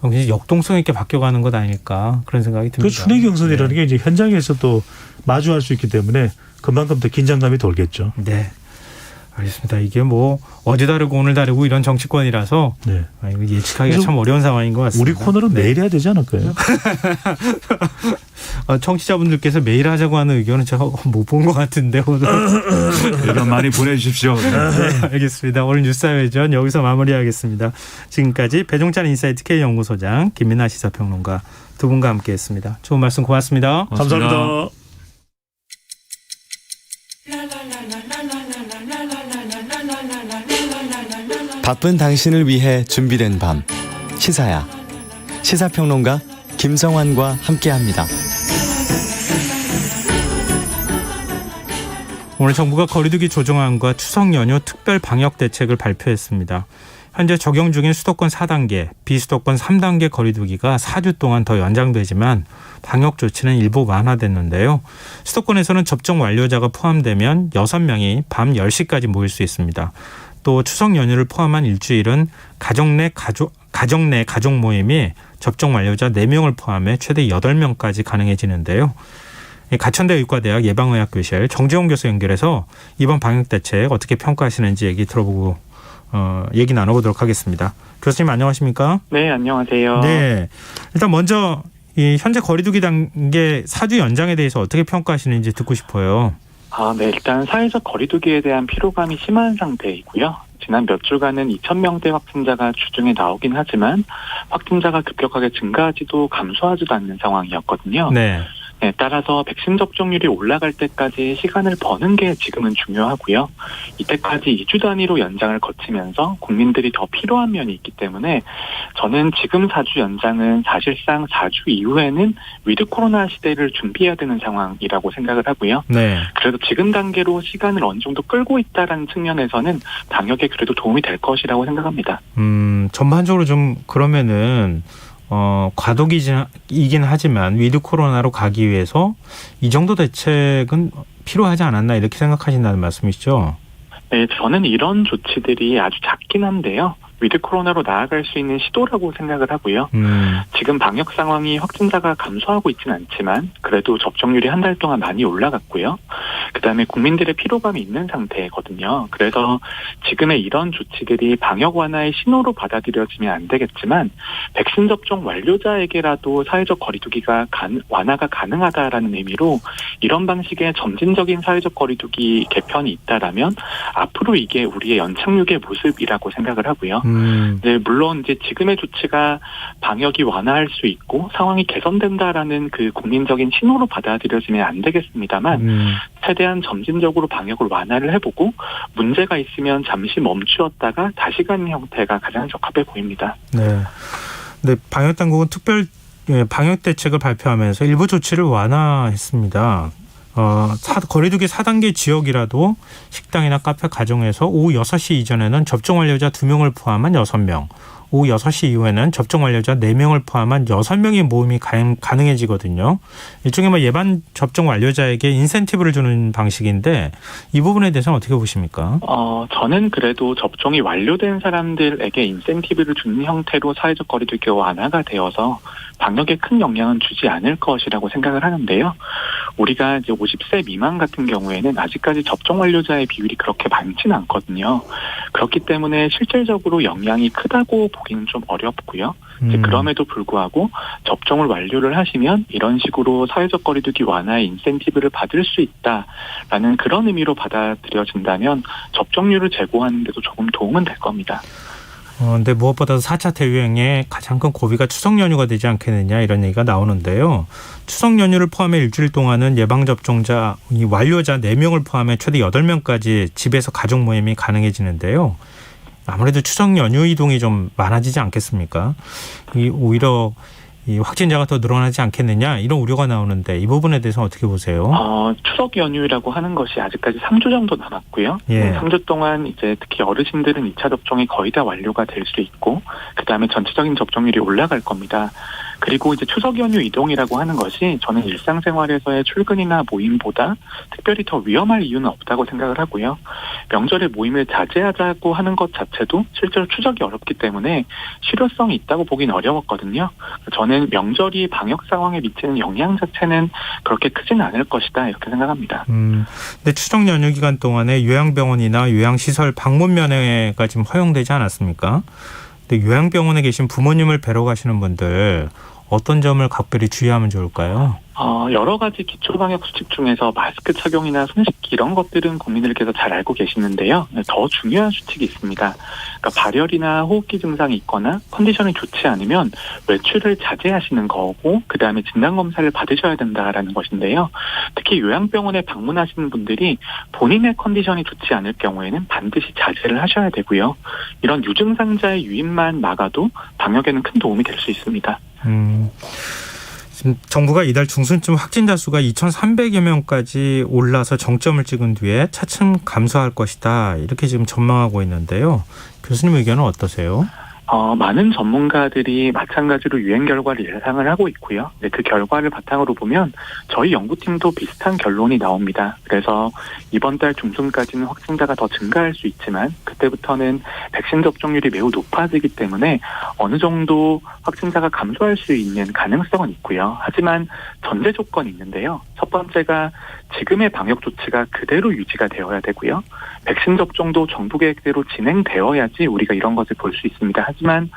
굉장히 역동성 있게 바뀌어가는 것 아닐까 그런 생각이 듭니다. 그 순회 경선이라는 게 이제 현장에서 또 마주할 수 있기 때문에 그만큼 더 긴장감이 돌겠죠. 네. 알겠습니다. 이게 뭐 어제 다르고 오늘 다르고 이런 정치권이라서 네. 이거 예측하기가 참 어려운 상황인 것 같습니다. 우리 코너를 매일 해야 되지 않을까요? 청취자분들께서 매일 하자고 하는 의견은 제가 못 본 것 같은데 오늘. 의견 많이 보내주십시오. 네, 알겠습니다. 오늘 뉴스사회전 여기서 마무리하겠습니다. 지금까지 배종찬 인사이트 K연구소장 김민아 시사평론가 두 분과 함께했습니다. 좋은 말씀 고맙습니다. 감사합니다. 바쁜 당신을 위해 준비된 밤 시사야. 시사평론가 김성환과 함께합니다. 오늘 정부가 거리두기 조정안과 추석 연휴 특별 방역 대책을 발표했습니다. 현재 적용 중인 수도권 4단계, 비수도권 3단계 거리두기가 4주 동안 더 연장되지만 방역 조치는 일부 완화됐는데요. 수도권에서는 접종 완료자가 포함되면 6명이 밤 10시까지 모일 수 있습니다. 또 추석 연휴를 포함한 일주일은 가정 내 가족 모임이 접종 완료자 4명을 포함해 최대 8명까지 가능해지는데요. 가천대 의과대학 예방의학교실 정재홍 교수 연결해서 이번 방역 대책 어떻게 평가하시는지 얘기 들어보고 얘기 나눠보도록 하겠습니다. 교수님 안녕하십니까? 네, 안녕하세요. 네, 일단 먼저 이 현재 거리두기 단계 4주 연장에 대해서 어떻게 평가하시는지 듣고 싶어요. 네, 일단 사회적 거리두기에 대한 피로감이 심한 상태이고요. 지난 몇 주간은 2,000명대 확진자가 주중에 나오긴 하지만 확진자가 급격하게 증가하지도 감소하지도 않는 상황이었거든요. 네. 네, 따라서 백신 접종률이 올라갈 때까지 시간을 버는 게 지금은 중요하고요. 이때까지 2주 단위로 연장을 거치면서 국민들이 더 필요한 면이 있기 때문에 저는 지금 4주 연장은 사실상 4주 이후에는 위드 코로나 시대를 준비해야 되는 상황이라고 생각을 하고요. 네. 그래도 지금 단계로 시간을 어느 정도 끌고 있다라는 측면에서는 방역에 그래도 도움이 될 것이라고 생각합니다. 전반적으로 좀 그러면은 과도기이긴 하지만 위드 코로나로 가기 위해서 이 정도 대책은 필요하지 않았나 이렇게 생각하신다는 말씀이시죠? 네, 저는 이런 조치들이 아주 작긴 한데요. 위드 코로나로 나아갈 수 있는 시도라고 생각을 하고요. 지금 방역 상황이 확진자가 감소하고 있지는 않지만 그래도 접종률이 한 달 동안 많이 올라갔고요. 그다음에 국민들의 피로감이 있는 상태거든요. 그래서 지금의 이런 조치들이 방역 완화의 신호로 받아들여지면 안 되겠지만 백신 접종 완료자에게라도 사회적 거리두기가 완화가 가능하다라는 의미로 이런 방식의 점진적인 사회적 거리두기 개편이 있다라면 앞으로 이게 우리의 연착륙의 모습이라고 생각을 하고요. 네, 물론 이제 지금의 조치가 방역이 완화할 수 있고 상황이 개선된다라는 그 국민적인 신호로 받아들여지면 안 되겠습니다만 최대한 점진적으로 방역을 완화를 해보고 문제가 있으면 잠시 멈추었다가 다시 가는 형태가 가장 적합해 보입니다. 네. 근데 방역 당국은 특별 방역 대책을 발표하면서 일부 조치를 완화했습니다. 거리두기 4단계 지역이라도 식당이나 카페 가정에서 오후 6시 이전에는 접종 완료자 2명을 포함한 6명, 오후 6시 이후에는 접종 완료자 4명을 포함한 6명의 모임이 가능해지거든요. 일종의 예방 접종 완료자에게 인센티브를 주는 방식인데 이 부분에 대해서는 어떻게 보십니까? 저는 그래도 접종이 완료된 사람들에게 인센티브를 주는 형태로 사회적 거리두기가 완화가 되어서 방역에 큰 영향은 주지 않을 것이라고 생각을 하는데요. 우리가 이제 50세 미만 같은 경우에는 아직까지 접종 완료자의 비율이 그렇게 많지는 않거든요. 그렇기 때문에 실질적으로 영향이 크다고 보기는 좀 어렵고요. 이제 그럼에도 불구하고 접종을 완료를 하시면 이런 식으로 사회적 거리두기 완화의 인센티브를 받을 수 있다라는 그런 의미로 받아들여진다면 접종률을 제고하는 데도 조금 도움은 될 겁니다. 근데 무엇보다도 4차 대유행의 가장 큰 고비가 추석 연휴가 되지 않겠느냐 이런 얘기가 나오는데요. 추석 연휴를 포함해 일주일 동안은 예방접종자 완료자 4명을 포함해 최대 8명까지 집에서 가족 모임이 가능해지는데요. 아무래도 추석 연휴 이동이 좀 많아지지 않겠습니까? 오히려 이 확진자가 더 늘어나지 않겠느냐 이런 우려가 나오는데 이 부분에 대해서 어떻게 보세요? 추석 연휴라고 하는 것이 아직까지 3주 정도 남았고요. 예. 3주 동안 이제 특히 어르신들은 2차 접종이 거의 다 완료가 될 수 있고 그다음에 전체적인 접종률이 올라갈 겁니다. 그리고 이제 추석 연휴 이동이라고 하는 것이 저는 일상생활에서의 출근이나 모임보다 특별히 더 위험할 이유는 없다고 생각을 하고요. 명절에 모임을 자제하자고 하는 것 자체도 실제로 추적이 어렵기 때문에 실효성이 있다고 보긴 어려웠거든요. 저는 명절이 방역 상황에 미치는 영향 자체는 그렇게 크지는 않을 것이다 이렇게 생각합니다. 근데 추석 연휴 기간 동안에 요양병원이나 요양시설 방문 면회가 지금 허용되지 않았습니까? 근데 요양병원에 계신 부모님을 뵈러 가시는 분들 어떤 점을 각별히 주의하면 좋을까요? 여러 가지 기초방역 수칙 중에서 마스크 착용이나 손 씻기 이런 것들은 국민들께서 잘 알고 계시는데요. 더 중요한 수칙이 있습니다. 그러니까 발열이나 호흡기 증상이 있거나 컨디션이 좋지 않으면 외출을 자제하시는 거고 그다음에 진단검사를 받으셔야 된다라는 것인데요. 특히 요양병원에 방문하시는 분들이 본인의 컨디션이 좋지 않을 경우에는 반드시 자제를 하셔야 되고요. 이런 유증상자의 유입만 막아도 방역에는 큰 도움이 될 수 있습니다. 지금 정부가 이달 중순쯤 확진자 수가 2,300여 명까지 올라서 정점을 찍은 뒤에 차츰 감소할 것이다. 이렇게 지금 전망하고 있는데요. 교수님 의견은 어떠세요? 많은 전문가들이 마찬가지로 유행 결과를 예상을 하고 있고요. 네, 그 결과를 바탕으로 보면 저희 연구팀도 비슷한 결론이 나옵니다. 그래서 이번 달 중순까지는 확진자가 더 증가할 수 있지만 그때부터는 백신 접종률이 매우 높아지기 때문에 어느 정도 확진자가 감소할 수 있는 가능성은 있고요. 하지만 전제 조건이 있는데요. 첫 번째가 지금의 방역 조치가 그대로 유지가 되어야 되고요. 백신 접종도 정부 계획대로 진행되어야지 우리가 이런 것을 볼 수 있습니다. 하지만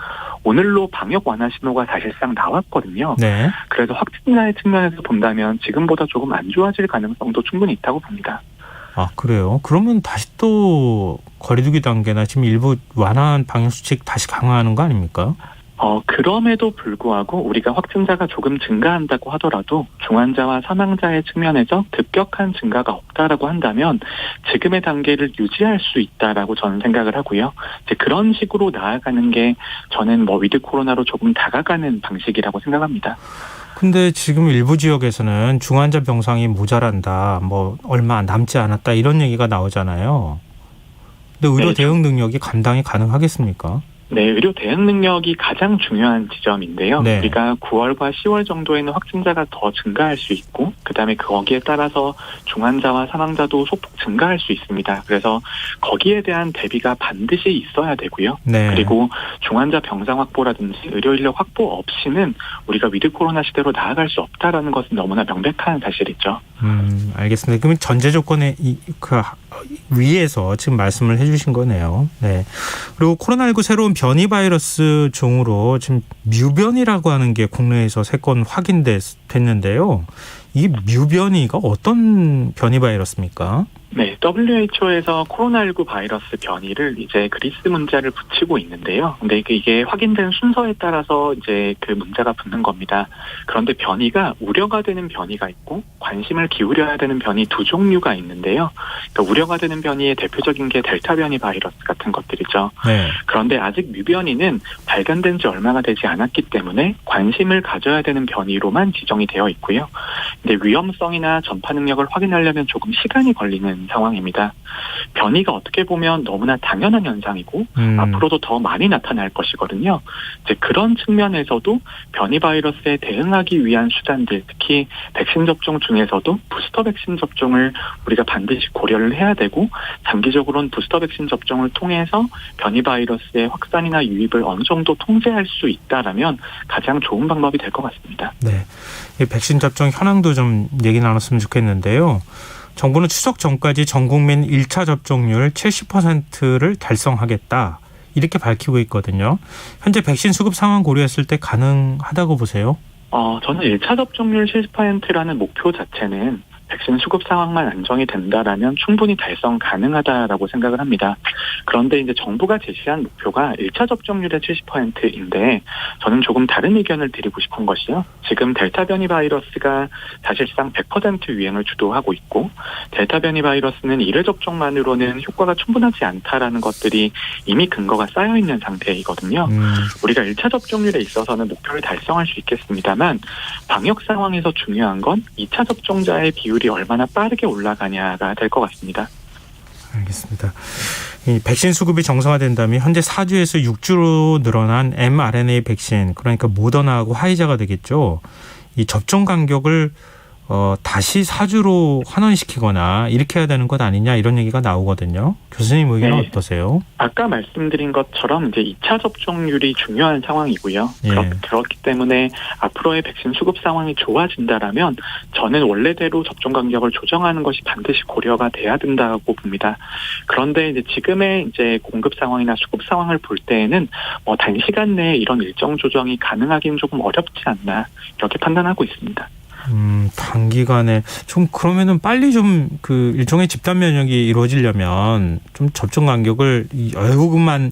오늘로 방역 완화 신호가 사실상 나왔거든요. 네. 그래서 확진자의 측면에서 본다면 지금보다 조금 안 좋아질 가능성도 충분히 있다고 봅니다. 아, 그래요? 그러면 다시 또 거리두기 단계나 지금 일부 완화한 방역수칙 다시 강화하는 거 아닙니까? 그럼에도 불구하고 우리가 확진자가 조금 증가한다고 하더라도 중환자와 사망자의 측면에서 급격한 증가가 없다라고 한다면 지금의 단계를 유지할 수 있다라고 저는 생각을 하고요. 이제 그런 식으로 나아가는 게 저는 위드 코로나로 조금 다가가는 방식이라고 생각합니다. 근데 지금 일부 지역에서는 중환자 병상이 모자란다, 얼마 남지 않았다 이런 얘기가 나오잖아요. 근데 의료 네, 대응 능력이 감당이 가능하겠습니까? 네, 의료 대응 능력이 가장 중요한 지점인데요. 네. 우리가 9월과 10월 정도에는 확진자가 더 증가할 수 있고 그다음에 거기에 따라서 중환자와 사망자도 소폭 증가할 수 있습니다. 그래서 거기에 대한 대비가 반드시 있어야 되고요. 네. 그리고 중환자 병상 확보라든지 의료 인력 확보 없이는 우리가 위드 코로나 시대로 나아갈 수 없다라는 것은 너무나 명백한 사실이죠. 알겠습니다. 그러면 전제 조건에 위에서 지금 말씀을 해주신 거네요. 네. 그리고 코로나19 새로운 변이 바이러스 종으로 지금 뮤변이라고 하는 게 국내에서 3건 확인됐는데요. 이 뮤변이가 어떤 변이 바이러스입니까? 네, WHO에서 코로나19 바이러스 변이를 이제 그리스 문자를 붙이고 있는데요. 근데 이게 확인된 순서에 따라서 이제 그 문자가 붙는 겁니다. 그런데 변이가 우려가 되는 변이가 있고 관심을 기울여야 되는 변이 두 종류가 있는데요. 그러니까 우려가 되는 변이의 대표적인 게 델타 변이 바이러스 같은 것들이죠. 네. 그런데 아직 뮤변이는 발견된 지 얼마가 되지 않았기 때문에 관심을 가져야 되는 변이로만 지정이 되어 있고요. 근데 위험성이나 전파 능력을 확인하려면 조금 시간이 걸리는 상황입니다. 변이가 어떻게 보면 너무나 당연한 현상이고 앞으로도 더 많이 나타날 것이거든요. 이제 그런 측면에서도 변이 바이러스에 대응하기 위한 수단들, 특히 백신 접종 중에서도 부스터 백신 접종을 우리가 반드시 고려를 해야 되고 장기적으로는 부스터 백신 접종을 통해서 변이 바이러스의 확산이나 유입을 어느 정도 통제할 수 있다라면 가장 좋은 방법이 될 것 같습니다. 네, 이 백신 접종 현황도 좀 얘기 나눴으면 좋겠는데요. 정부는 추석 전까지 전 국민 1차 접종률 70%를 달성하겠다. 이렇게 밝히고 있거든요. 현재 백신 수급 상황 고려했을 때 가능하다고 보세요? 저는 1차 접종률 70%라는 목표 자체는 백신 수급 상황만 안정이 된다라면 충분히 달성 가능하다라고 생각을 합니다. 그런데 이제 정부가 제시한 목표가 1차 접종률의 70%인데 저는 조금 다른 의견을 드리고 싶은 것이요. 지금 델타 변이 바이러스가 사실상 100% 유행을 주도하고 있고 델타 변이 바이러스는 1회 접종만으로는 효과가 충분하지 않다라는 것들이 이미 근거가 쌓여 있는 상태이거든요. 우리가 1차 접종률에 있어서는 목표를 달성할 수 있겠습니다만 방역 상황에서 중요한 건 2차 접종자의 비율이 얼마나 빠르게 올라가냐가 될 것 같습니다. 알겠습니다. 이 백신 수급이 정상화된다면 현재 4주에서 6주로 늘어난 mRNA 백신, 그러니까 모더나하고 화이자가 되겠죠. 이 접종 간격을 다시 4주로 환원시키거나 이렇게 해야 되는 것 아니냐 이런 얘기가 나오거든요. 교수님 의견은 네. 어떠세요? 아까 말씀드린 것처럼 이제 2차 접종률이 중요한 상황이고요. 예. 그렇기 때문에 앞으로의 백신 수급 상황이 좋아진다라면 저는 원래대로 접종 간격을 조정하는 것이 반드시 고려가 돼야 된다고 봅니다. 그런데 이제 지금의 이제 공급 상황이나 수급 상황을 볼 때에는 단시간 내에 이런 일정 조정이 가능하기는 조금 어렵지 않나 이렇게 판단하고 있습니다. 단기간에 좀 그러면은 빨리 좀 그 일종의 집단 면역이 이루어지려면 좀 접종 간격을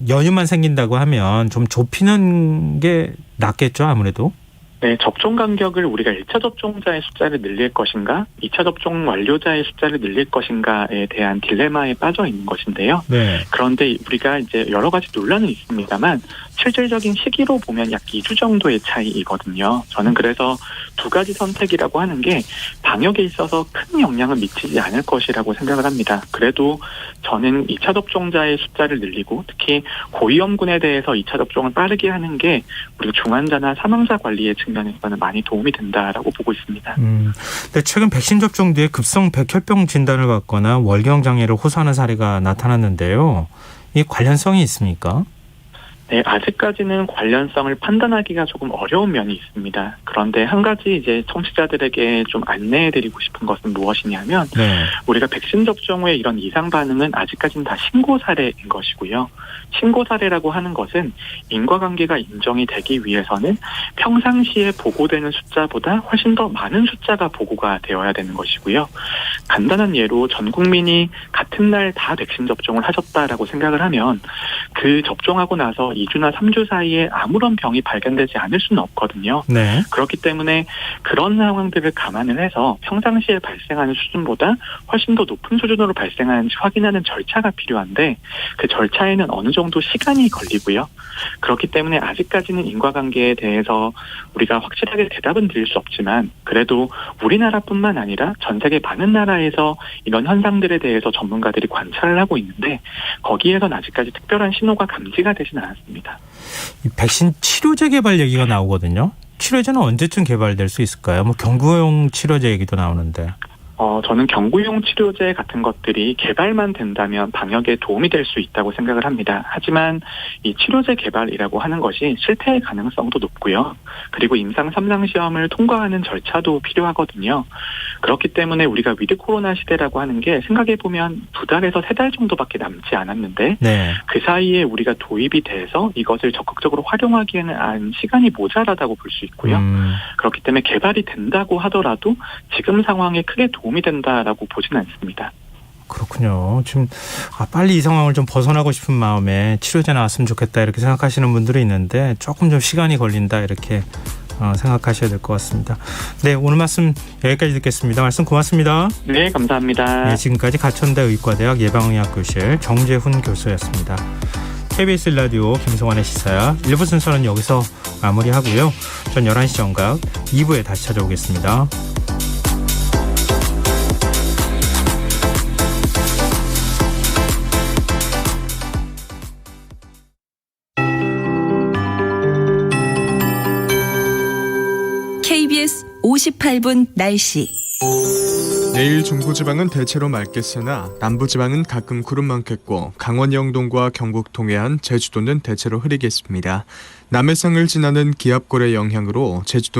여유만 생긴다고 하면 좀 좁히는 게 낫겠죠, 아무래도. 네, 접종 간격을 우리가 1차 접종자의 숫자를 늘릴 것인가, 2차 접종 완료자의 숫자를 늘릴 것인가에 대한 딜레마에 빠져 있는 것인데요. 네. 그런데 우리가 이제 여러 가지 논란은 있습니다만 실질적인 시기로 보면 약 2주 정도의 차이이거든요. 저는 그래서 두 가지 선택이라고 하는 게 방역에 있어서 큰 영향을 미치지 않을 것이라고 생각을 합니다. 그래도 저는 2차 접종자의 숫자를 늘리고 특히 고위험군에 대해서 2차 접종을 빠르게 하는 게 우리가 중환자나 사망자 관리의 측면에서는 많이 도움이 된다라고 보고 있습니다. 근데 최근 백신 접종 뒤에 급성 백혈병 진단을 받거나 월경 장애를 호소하는 사례가 나타났는데요. 이 관련성이 있습니까? 네, 아직까지는 관련성을 판단하기가 조금 어려운 면이 있습니다. 그런데 한 가지 이제 청취자들에게 좀 안내해드리고 싶은 것은 무엇이냐면, 네. 우리가 백신 접종 후에 이런 이상 반응은 아직까지는 다 신고 사례인 것이고요. 신고 사례라고 하는 것은 인과관계가 인정이 되기 위해서는 평상시에 보고되는 숫자보다 훨씬 더 많은 숫자가 보고가 되어야 되는 것이고요. 간단한 예로 전 국민이 같은 날 다 백신 접종을 하셨다라고 생각을 하면 그 접종하고 나서 2주나 3주 사이에 아무런 병이 발견되지 않을 수는 없거든요. 네. 그렇기 때문에 그런 상황들을 감안을 해서 평상시에 발생하는 수준보다 훨씬 더 높은 수준으로 발생하는지 확인하는 절차가 필요한데 그 절차에는 어느 정도 시간이 걸리고요. 그렇기 때문에 아직까지는 인과관계에 대해서 우리가 확실하게 대답은 드릴 수 없지만 그래도 우리나라뿐만 아니라 전 세계 많은 나라에서 이런 현상들에 대해서 전문가들이 관찰을 하고 있는데 거기에선 아직까지 특별한 신호가 감지가 되진 않았습니다. 이 백신 치료제 개발 얘기가 나오거든요. 치료제는 언제쯤 개발될 수 있을까요? 경구용 치료제 얘기도 나오는데. 저는 경구용 치료제 같은 것들이 개발만 된다면 방역에 도움이 될 수 있다고 생각을 합니다. 하지만 이 치료제 개발이라고 하는 것이 실패의 가능성도 높고요. 그리고 임상 3상 시험을 통과하는 절차도 필요하거든요. 그렇기 때문에 우리가 위드 코로나 시대라고 하는 게 생각해보면 2달에서 3달 정도밖에 남지 않았는데 네. 그 사이에 우리가 도입이 돼서 이것을 적극적으로 활용하기에는 시간이 모자라다고 볼 수 있고요. 그렇기 때문에 개발이 된다고 하더라도 지금 상황에 크게 도움이 된다라고 보지는 않습니다. 그렇군요. 지금 빨리 이 상황을 좀 벗어나고 싶은 마음에 치료제 나왔으면 좋겠다 이렇게 생각하시는 분들이 있는데 조금 좀 시간이 걸린다 이렇게 생각하셔야 될 것 같습니다. 네, 오늘 말씀 여기까지 듣겠습니다. 말씀 고맙습니다. 네, 감사합니다. 네, 지금까지 가천대 의과대학 예방의학교실 정재훈 교수였습니다. KBS 라디오 김성환의 시사야 1부 순서는 여기서 마무리하고요. 전 11시 정각 2부에 다시 찾아오겠습니다. KBS 58분 날씨. 내일 중부지방은 대체로 맑겠으나 남부지방은 가끔 구름 많겠고 강원 영동과 경북 동해안, 제주도는 대체로 흐리겠습니다. 남해상을 지나는 기압골의 영향으로 제주도